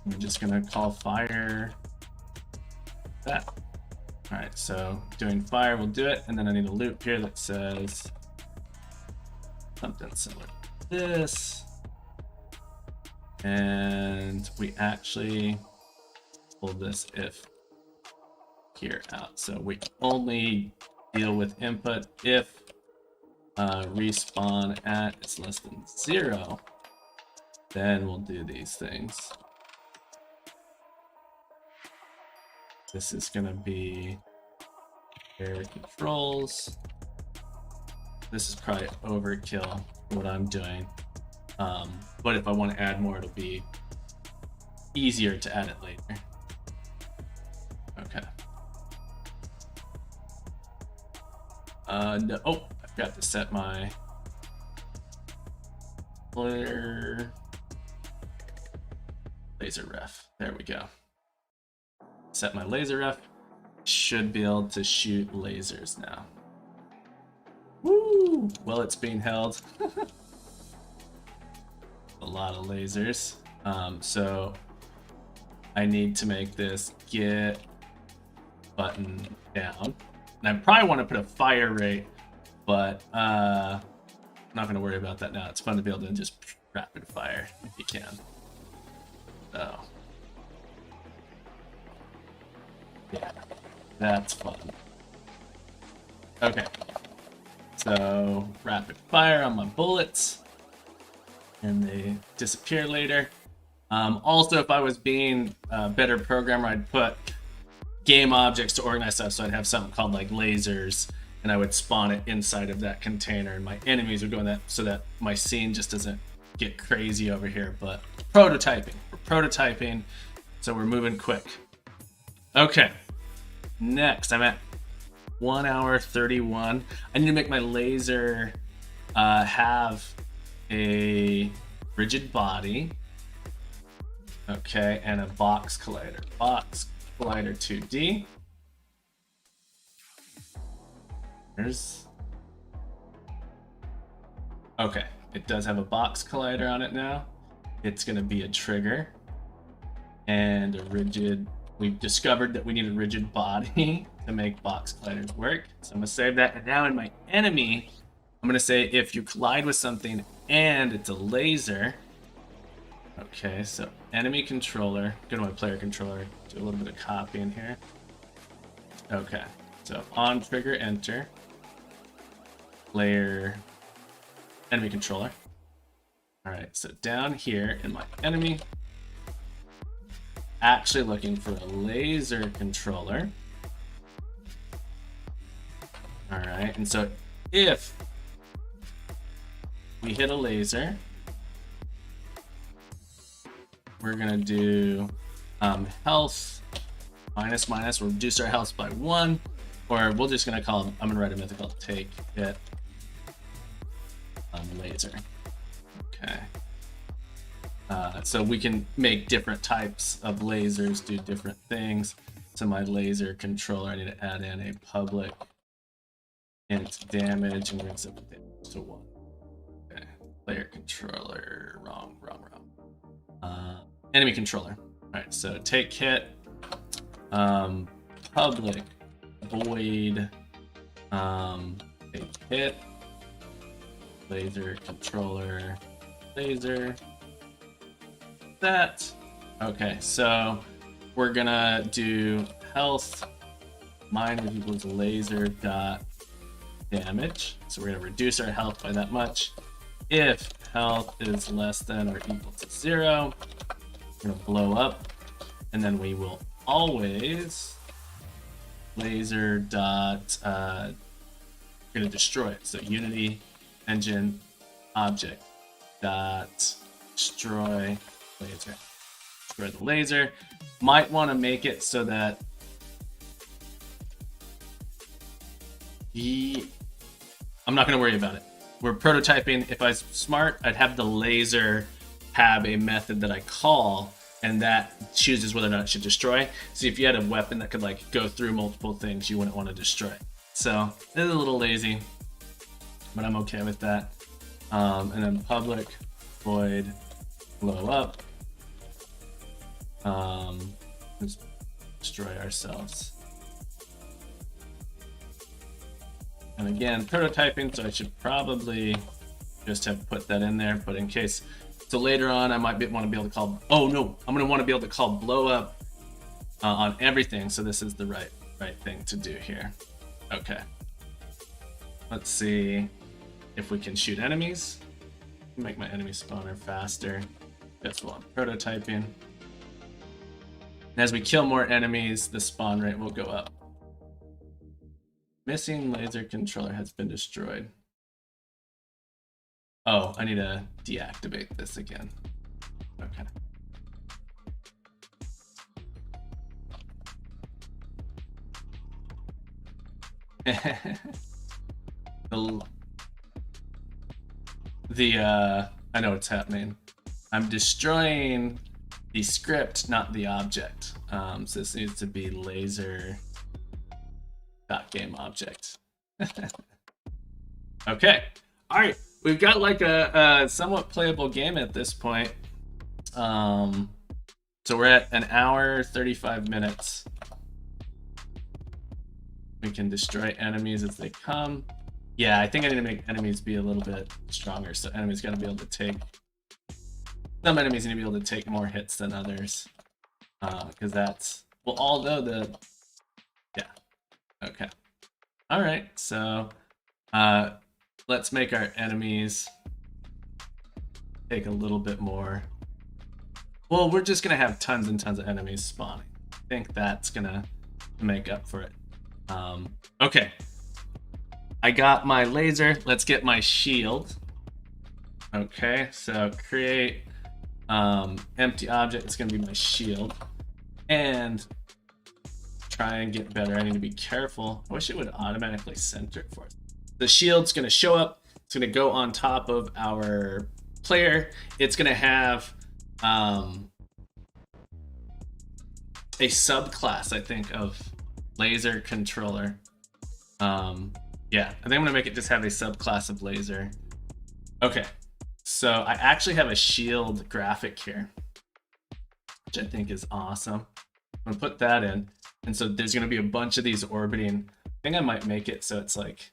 I'm just gonna call fire that. All right, so doing fire will do it, and then I need a loop here that says something similar to this. And we actually pull this if here out. So we only deal with input if respawn at is less than 0. Then we'll do these things. This is gonna be air controls. This is probably overkill for what I'm doing. But if I want to add more, it'll be easier to add it later. Okay. No, oh, I forgot to set my laser ref. There we go. Set my laser ref. Should be able to shoot lasers now. Woo! Well, it's being held. A lot of lasers. So I need to make this get button down. And I probably want to put a fire rate, but I'm not going to worry about that now. It's fun to be able to just rapid fire if you can. So yeah, that's fun. Okay, so rapid fire on my bullets, and they disappear later. Also, if I was being a better programmer, I'd put game objects to organize stuff, so I'd have something called like lasers, and I would spawn it inside of that container, and my enemies would go in that, so that my scene just doesn't get crazy over here. But we're prototyping, so we're moving quick. Okay, next I'm at 1 hour 31. I need to make my laser have a rigid body, okay, and a box collider. Box collider 2D. Okay, it does have a box collider on it now. It's going to be a trigger and a rigid. We've discovered that we need a rigid body to make box colliders work. So I'm going to save that. And now in my enemy, I'm going to say if you collide with something and it's a laser. Okay, so enemy controller. Go to my player controller. Do a little bit of copying here. Okay, so on trigger, enter. Player, enemy controller. All right, so down here in my enemy, actually looking for a laser controller. All right, and so if we hit a laser, we're gonna do health minus, we'll reduce our health by 1, or we're just gonna call, I'm gonna write a method called take hit laser. Okay. So we can make different types of lasers do different things. So my laser controller, I need to add in a public int damage, and we're gonna set the damage to 1. Okay. Player controller, wrong. Enemy controller. All right, so take hit, public void, take hit, laser controller, laser. with that. Okay, so we're gonna do health minus equals laser dot damage. So we're gonna reduce our health by that much. If health is less than or equal to 0, we're gonna blow up, and then we will always laser dot gonna destroy it. So unity engine object dot destroy laser. Destroy the laser. Might want to make it so that I'm not gonna worry about it. We're prototyping. If I was smart, I'd have the laser have a method that I call, and that chooses whether or not it should destroy. So if you had a weapon that could like go through multiple things, you wouldn't want to destroy. So this is a little lazy, but I'm okay with that. And then public void blow up. Just destroy ourselves. And again, prototyping, so I should probably just have put that in there, but in case. So later on, I might want to be able to call, oh no, I'm going to want to be able to call blow up on everything. So this is the right thing to do here. Okay. Let's see if we can shoot enemies. Make my enemy spawner faster. That's while I'm prototyping. And as we kill more enemies, the spawn rate will go up. Missing laser controller has been destroyed. Oh, I need to deactivate this again. Okay. I know what's happening. I'm destroying the script, not the object. So this needs to be laser.gameObject. Okay. All right. We've got like a somewhat playable game at this point. So we're at 1 hour, 35 minutes. We can destroy enemies as they come. Yeah, I think I need to make enemies be a little bit stronger. So enemies gotta be able to take. Some enemies need to be able to take more hits than others. Because that's, well, although the, yeah. Okay. All right, so let's make our enemies take a little bit more. Well, we're just gonna have tons and tons of enemies spawning. I think that's gonna make up for it. Okay. I got my laser. Let's get my shield. Okay, so create empty object. It's gonna be my shield. And try and get better. I need to be careful. I wish it would automatically center it for us. The shield's gonna show up. It's gonna go on top of our player. It's gonna have a subclass, I think, of laser controller. Yeah, I think I'm gonna make it just have a subclass of laser. Okay, so I actually have a shield graphic here, which I think is awesome. I'm gonna put that in, and so there's gonna be a bunch of these orbiting. I think I might make it so it's like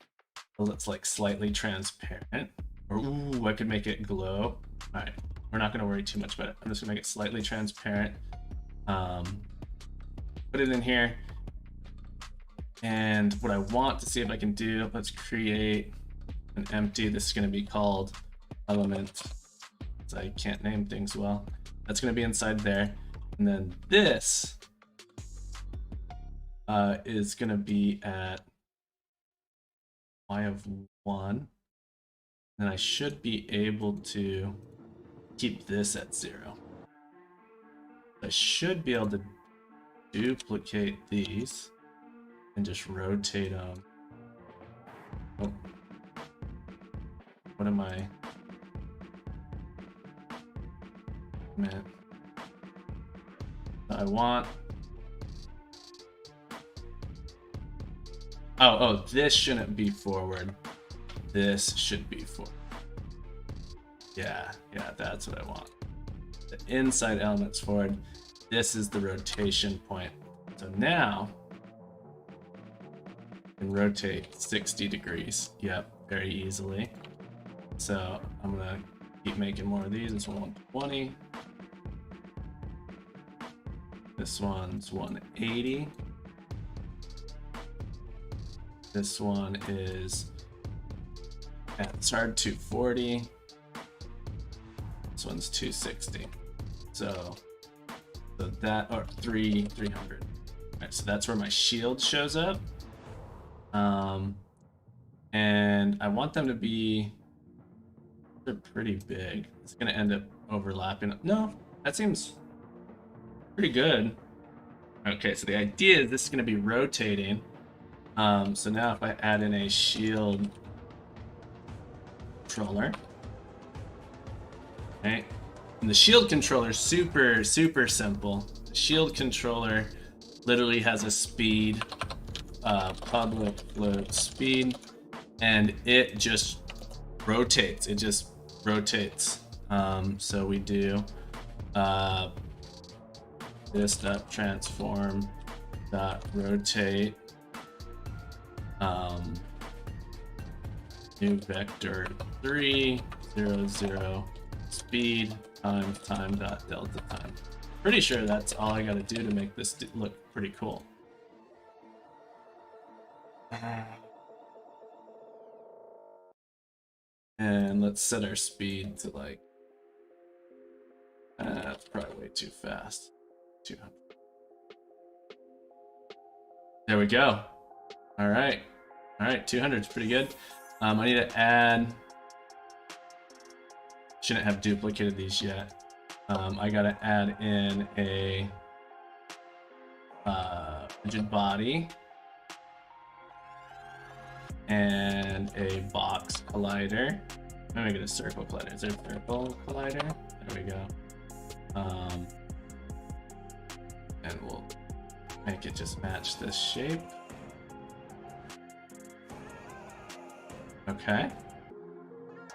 slightly transparent, or ooh, I could make it glow. All right, we're not gonna worry too much about it. I'm just gonna make it slightly transparent. Put it in here. And what I want to see if I can do, let's create an empty. This is going to be called element. So I can't name things well. That's going to be inside there. And then this is going to be at y of 1. And I should be able to keep this at 0. I should be able to duplicate these and just rotate them. Oh. What am I? Man. I want. Oh, this shouldn't be forward. This should be forward. Yeah, that's what I want. The inside element's forward. This is the rotation point. So now can rotate 60 degrees. Yep, very easily. So I'm gonna keep making more of these. This one 120. This one's 180. This one is it's hard 240. This one's 260. So that, or 300. All right, so that's where my shield shows up. And I want them to be, they're pretty big. It's gonna end up overlapping. No, that seems pretty good. Okay, so the idea is this is gonna be rotating. So now if I add in a shield controller, right? And the shield controller is super simple. The shield controller literally has a speed, public float speed, and it just rotates. It just rotates. So we do this dot transform dot rotate new vector 3 0 0 speed times time dot delta time. Pretty sure that's all I gotta do to make this look pretty cool. And let's set our speed to like, that's probably way too fast. 200. There we go. All right, 200 is pretty good. I need to add, shouldn't have duplicated these yet. I gotta add in a rigid body and a box collider. I'm gonna get a circle collider. Is there a circle collider? There we go. And we'll make it just match this shape. Okay.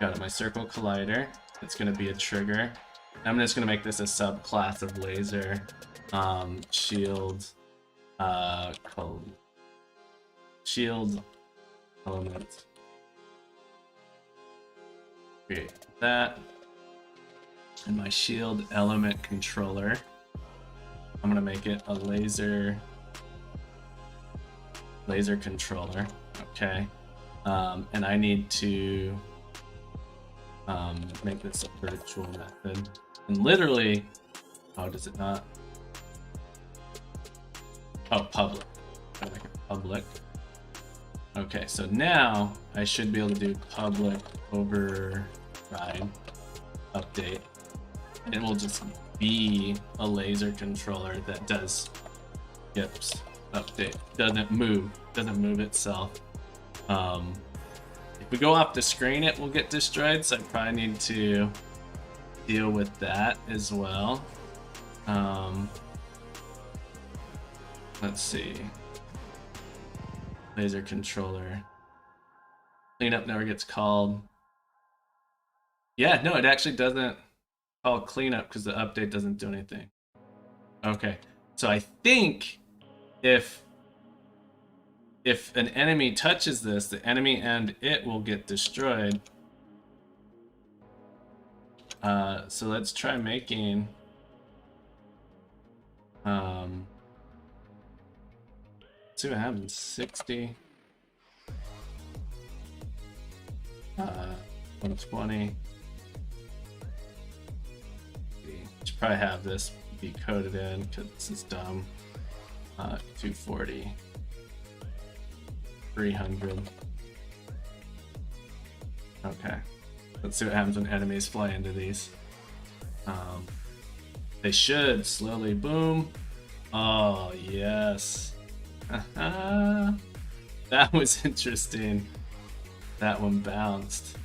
Got my circle collider. It's gonna be a trigger. I'm just gonna make this a subclass of laser. Shield. Shield element. Create that. And my shield element controller, I'm gonna make it a laser controller. Okay. And I need to make this a virtual method. And literally, oh, does it not? Oh, public. Gotta make it public. Okay, so now I should be able to do public override update. And it will just be a laser controller that does yips update. Doesn't move itself. If we go off the screen, it will get destroyed, so I probably need to deal with that as well. Let's see. Laser controller. Cleanup never gets called. Yeah, no, it actually doesn't call cleanup because the update doesn't do anything. Okay, so I think if an enemy touches this, the enemy and it will get destroyed. So let's try making see what happens. 60 120. Should probably have this be coded in because this is dumb. 240 300. Okay, let's see what happens when enemies fly into these. They should slowly boom. Oh yes. That was interesting. That one bounced.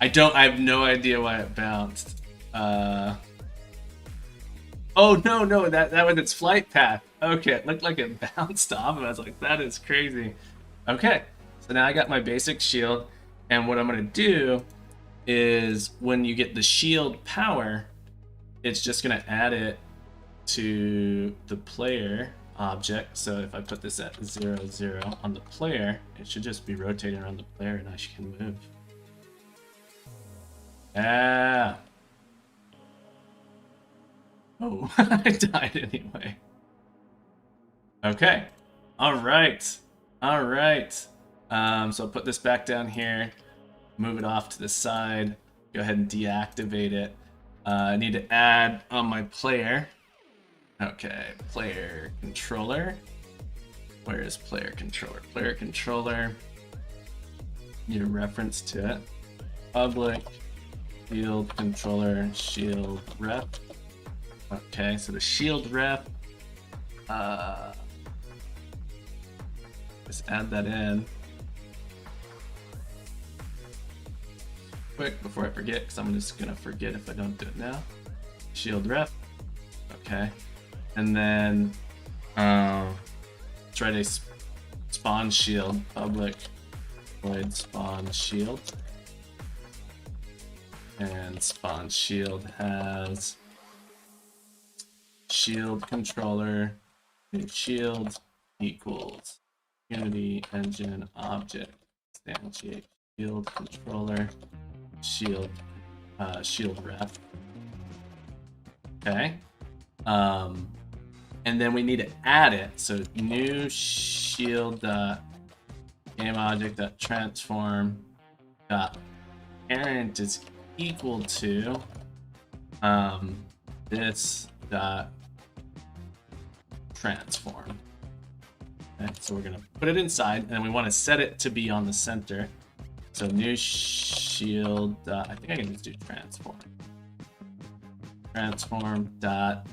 I have no idea why it bounced. Oh no, that was its flight path. Okay, it looked like it bounced off of it. I was like, that is crazy. Okay, so now I got my basic shield, and what I'm gonna do is when you get the shield power, it's just gonna add it to the player object. So if I put this at 0 0 on the player, it should just be rotating around the player and I can move. Yeah. Oh, I died anyway. Okay. All right. All right. So I'll put this back down here, move it off to the side, go ahead and deactivate it. I need to add on my player. Okay, player controller. Where is player controller? Player controller. Need a reference to it. Public shield controller shield rep. Okay, so the shield rep. Just add that in quick before I forget, because I'm just gonna forget if I don't do it now. Shield rep. Okay, and then try to spawn shield. Public void spawn shield. And spawn shield has shield controller shield equals Unity engine object instantiate shield controller shield shield ref. Okay. And then we need to add it. So new shield game object transform parent is equal to this dot transform. Okay, so we're gonna put it inside, and we want to set it to be on the center. So new shield. I think I can just do transform. Transform dot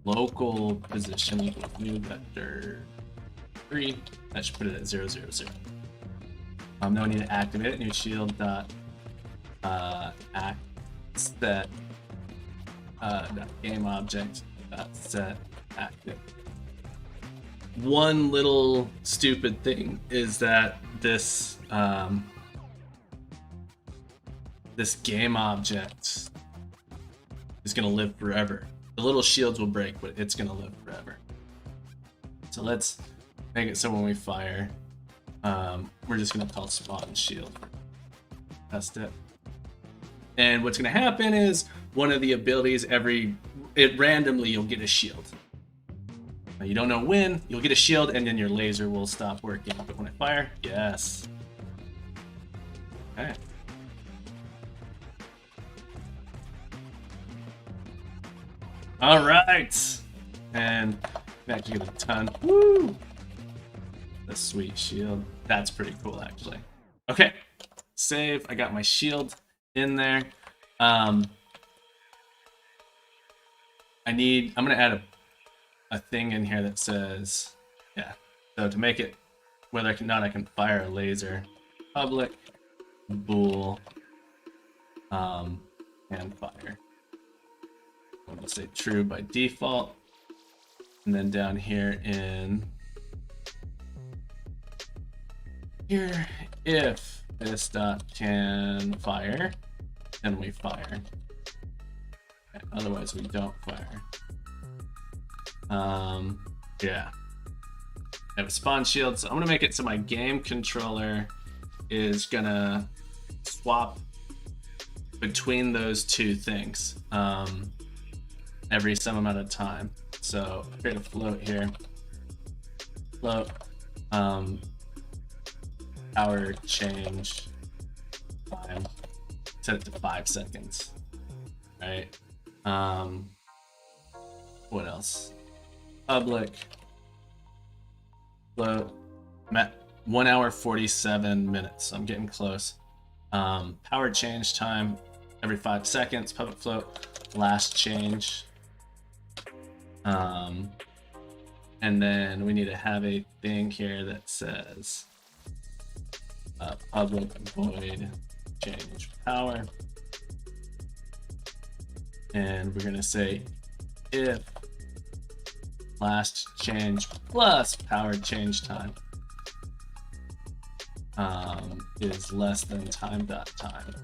local position equals new vector 3. That should put it at 0, 0, 0. Then we need to activate it. New shield dot act set game object set active. One little stupid thing is that this this game object is gonna live forever. The little shields will break, but it's gonna live forever. So let's make it so when we fire, we're just gonna call spawn shield. Test it. And what's gonna happen is one of the abilities randomly you'll get a shield. Now you don't know when, you'll get a shield and then your laser will stop working. But when I fire, yes. Okay. All right. And we actually get a ton. Woo! The sweet shield. That's pretty cool, actually. Okay. Save. I got my shield in there. I'm gonna add a thing in here that says, yeah. So to make it whether I can fire a laser. Public bool and fire. I'm gonna say true by default. And then down here in here, if this dot can fire, then we fire. Okay, otherwise we don't fire. Yeah. I have a spawn shield, so I'm gonna make it so my game controller is gonna swap between those two things every some amount of time. So create a float here. Float power change time. Set it to 5 seconds. Right. What else? Public float. I'm at 1 hour 47 minutes. So I'm getting close. Power change time every 5 seconds. Public float last change. And then we need to have a thing here that says public void change power. And we're gonna say if last change plus power change time is less than time dot time.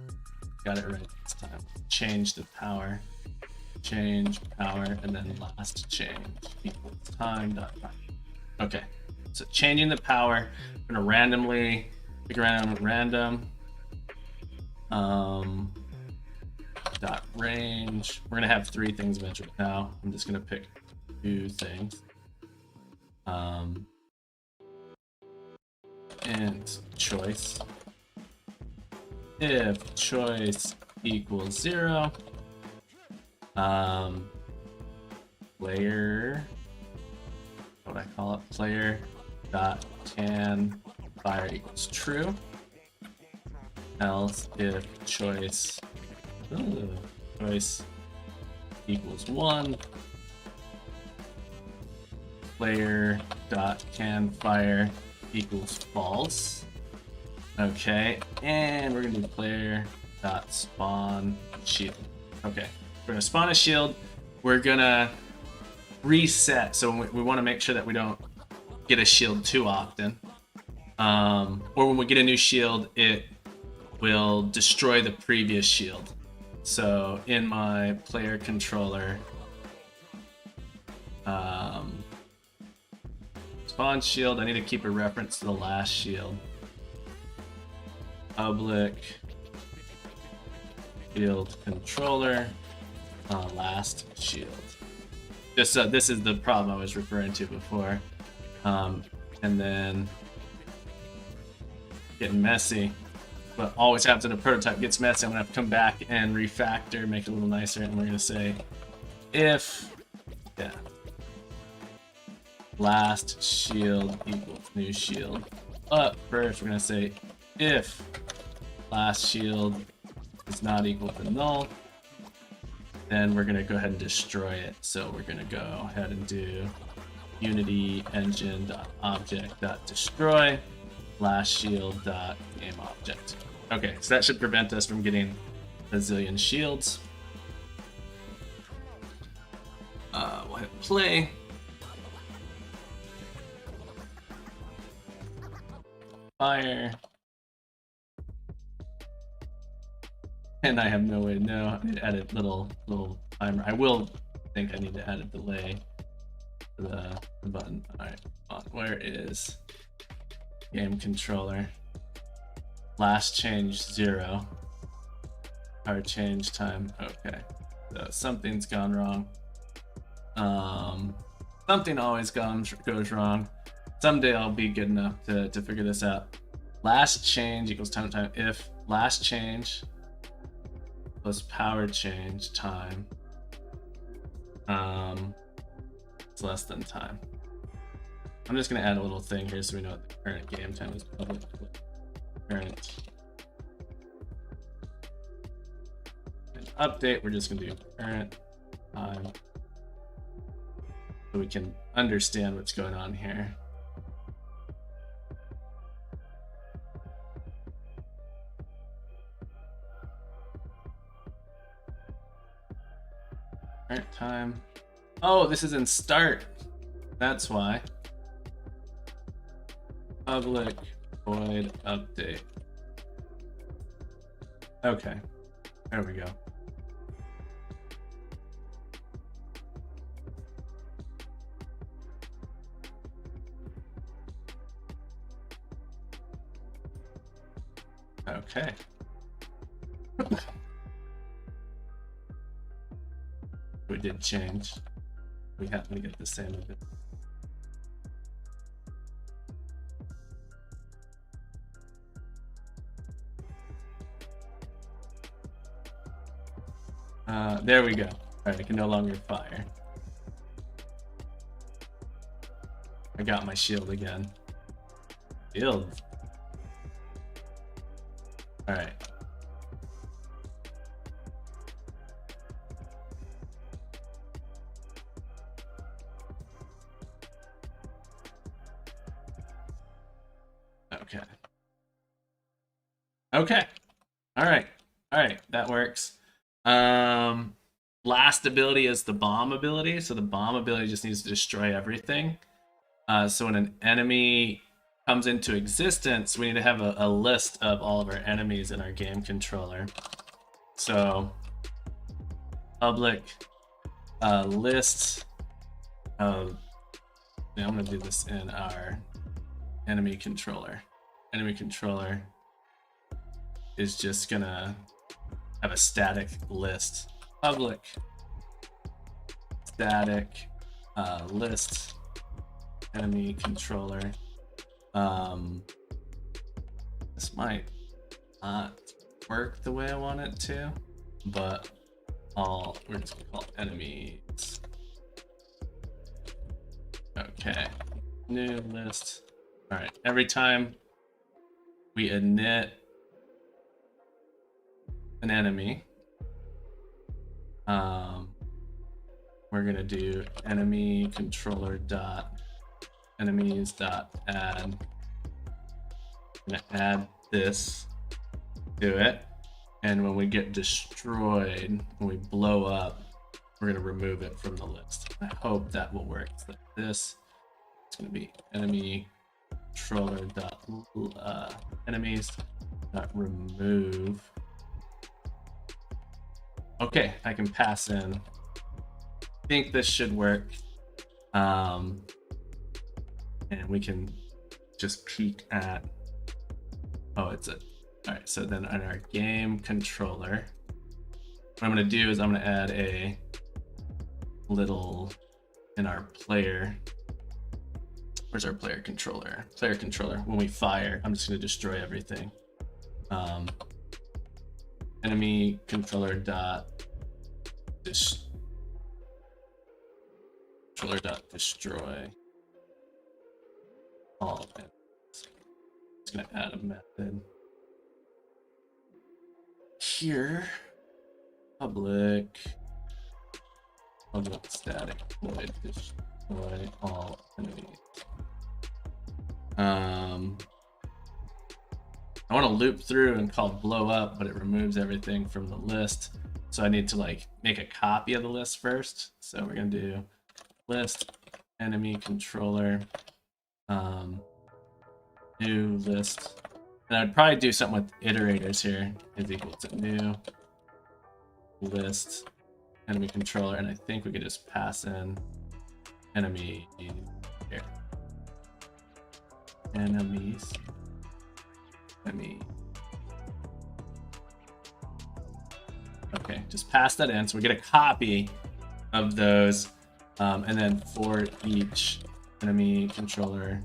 Got it right this time. Change the power. Change power, and then last change equals time dot time. Okay, so changing the power, I'm gonna randomly pick around random dot range. We're gonna have 3 things eventually. Now I'm just gonna pick 2 things. Int choice. If choice equals 0, player, what would I call it? Player dot can fire equals true. Else if choice equals 1, player dot can fire equals false. Okay, and we're gonna do player dot spawn shield. Okay, we're gonna spawn a shield. We're gonna reset, so we want to make sure that we don't get a shield too often, or when we get a new shield, it will destroy the previous shield. So in my player controller, spawn shield, I need to keep a reference to the last shield. Public shield controller, last shield. Just this is the problem I was referring to before. And then getting messy. What always happens in a prototype gets messy. I'm gonna have to come back and refactor, make it a little nicer, and we're gonna say if last shield equals new shield. But first we're gonna say if last shield is not equal to null, then we're gonna go ahead and destroy it. So we're gonna go ahead and do unity engine.object.destroy last shield.gameObject. Okay, so that should prevent us from getting a zillion shields. We'll hit play. Fire. And I have no way to know. I need to edit little timer. I will think I need to add a delay to the button. Alright, where is game controller? Last change 0. Our change time. Okay. So something's gone wrong. Something always goes wrong. Someday I'll be good enough to figure this out. Last change equals time to time. If last change plus power change time it's less than time. I'm just gonna add a little thing here so we know what the current game time is. Public current and update. We're just gonna do current time so we can understand what's going on here. Current time. Oh, this is in start. That's why. Public void update. Okay. There we go. Okay. We did change. We happen to get the same of it. There we go. All right, I can no longer fire. I got my shield again. Shield. All right. Okay. Okay. All right. All right. That works. Last ability is the bomb ability. So the bomb ability just needs to destroy everything. So when an enemy comes into existence, we need to have a list of all of our enemies in our game controller. So public list of, I'm going to do this in our enemy controller. Enemy controller is just going to have a static list. Public static list enemy controller. This might not work the way I want it to, but we're just gonna call it enemies. Okay, new list. All right, every time we init an enemy, we're gonna do enemy controller dot enemies dot add. I'm gonna add this to it, and when we get destroyed, when we blow up, we're gonna remove it from the list. I hope that will work. So this it's gonna be enemy controller dot enemies dot remove. Okay, I can pass in. I think this should work. And we can just peek at. Oh, it's it. All right, so then on our game controller, what I'm gonna do is I'm gonna add a little in our player. Where's our player controller? Player controller. When we fire, I'm just gonna destroy everything. Enemy controller dot controller dot destroy all of it. It's gonna add a method here. Public static void destroy all enemies. I want to loop through and call blow up, but it removes everything from the list. So I need to like make a copy of the list first. So we're gonna do list enemy controller new list, and I'd probably do something with iterators here is equal to new list enemy controller, and I think we could just pass in enemy here. Enemies. Enemy. Okay, just pass that in so we get a copy of those, and then for each enemy controller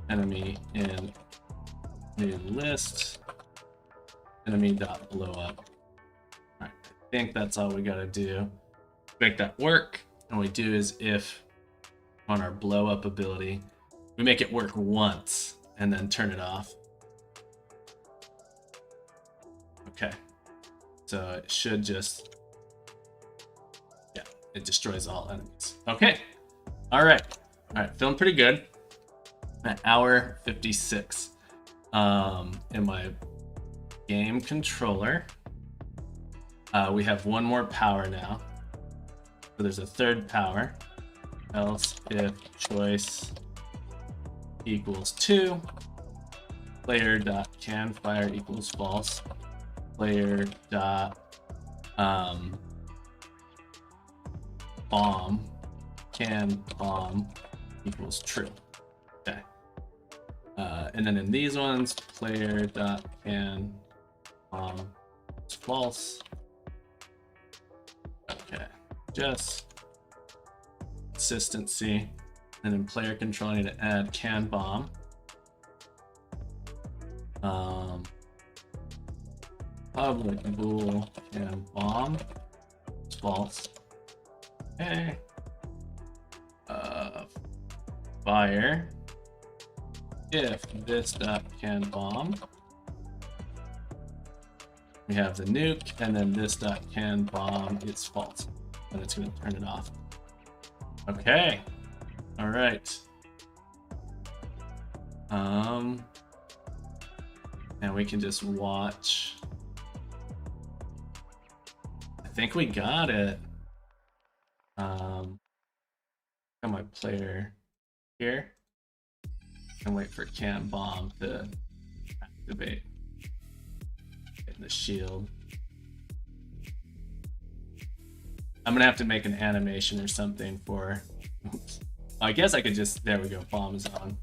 enemy in new list enemy dot blow up. All right, I think that's all we gotta do to make that work. And what we do is if on our blow up ability, we make it work once and then turn it off. Okay, so it should just, yeah, it destroys all enemies. Okay, all right, feeling pretty good. At hour 56 in my game controller. We have one more power now. So there's a third power. Else if choice equals 2, player dot can fire equals false. Player dot bomb can bomb equals true. Okay. And then in these ones, player dot can is false. Okay, just consistency. And then player control, I need to add can bomb. Public bool can bomb is false. Okay. Fire if this dot can bomb. We have the nuke, and then this dot can bomb is false, and it's going to turn it off. Okay, all right. And we can just watch. I think we got it. Got my player here, and wait for can bomb to activate. Get the shield. I'm gonna have to make an animation or something for. Oops. I guess I could just. There we go. Bomb is on.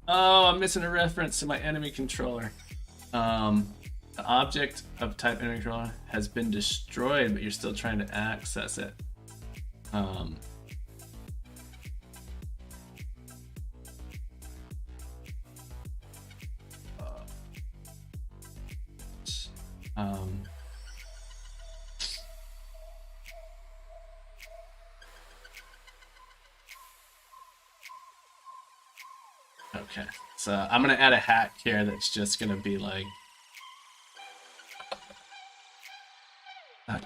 Oh, I'm missing a reference to my enemy controller. The object of type enemy controller has been destroyed, but you're still trying to access it. Okay, so I'm gonna add a hack here that's just gonna be like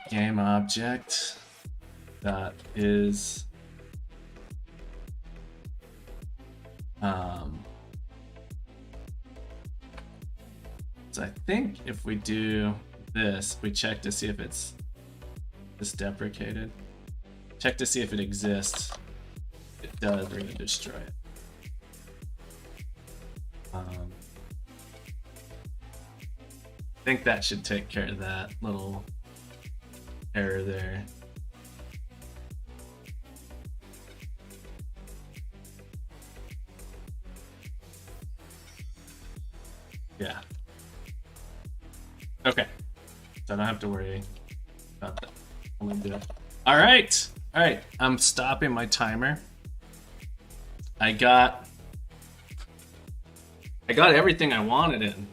game object that is so I think if we do this, we check to see if it's deprecated. Check to see if it exists. If it does, we're gonna destroy it. I think that should take care of that little error there. Yeah. Okay. So I don't have to worry about that. I'm gonna do it. All right. All right. I'm stopping my timer. I got everything I wanted in.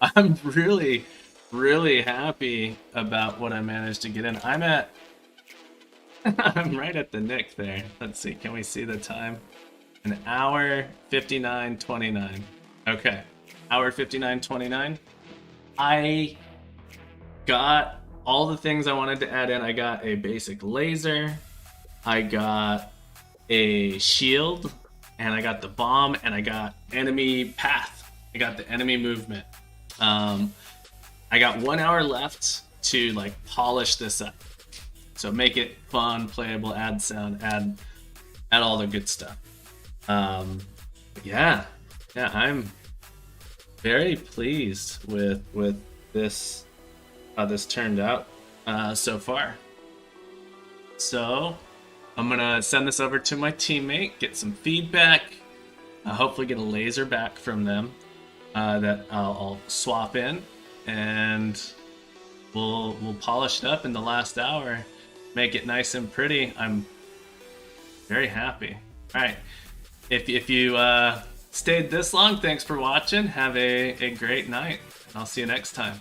I'm really, really happy about what I managed to get in. I'm right at the nick there. Let's see. Can we see the time? An hour 59:29. Okay. Hour 59:29. I got all the things I wanted to add in. I got a basic laser. I got a shield. And I got the bomb, and I got enemy path. I got the enemy movement. I got 1 hour left to like polish this up. So make it fun, playable, add sound, add all the good stuff. Yeah, I'm very pleased with this, how this turned out so far. So I'm gonna send this over to my teammate, get some feedback, hopefully get a laser back from them that I'll swap in, and we'll polish it up in the last hour, make it nice and pretty. I'm very happy. All right, if you stayed this long, thanks for watching. Have a great night. I'll see you next time.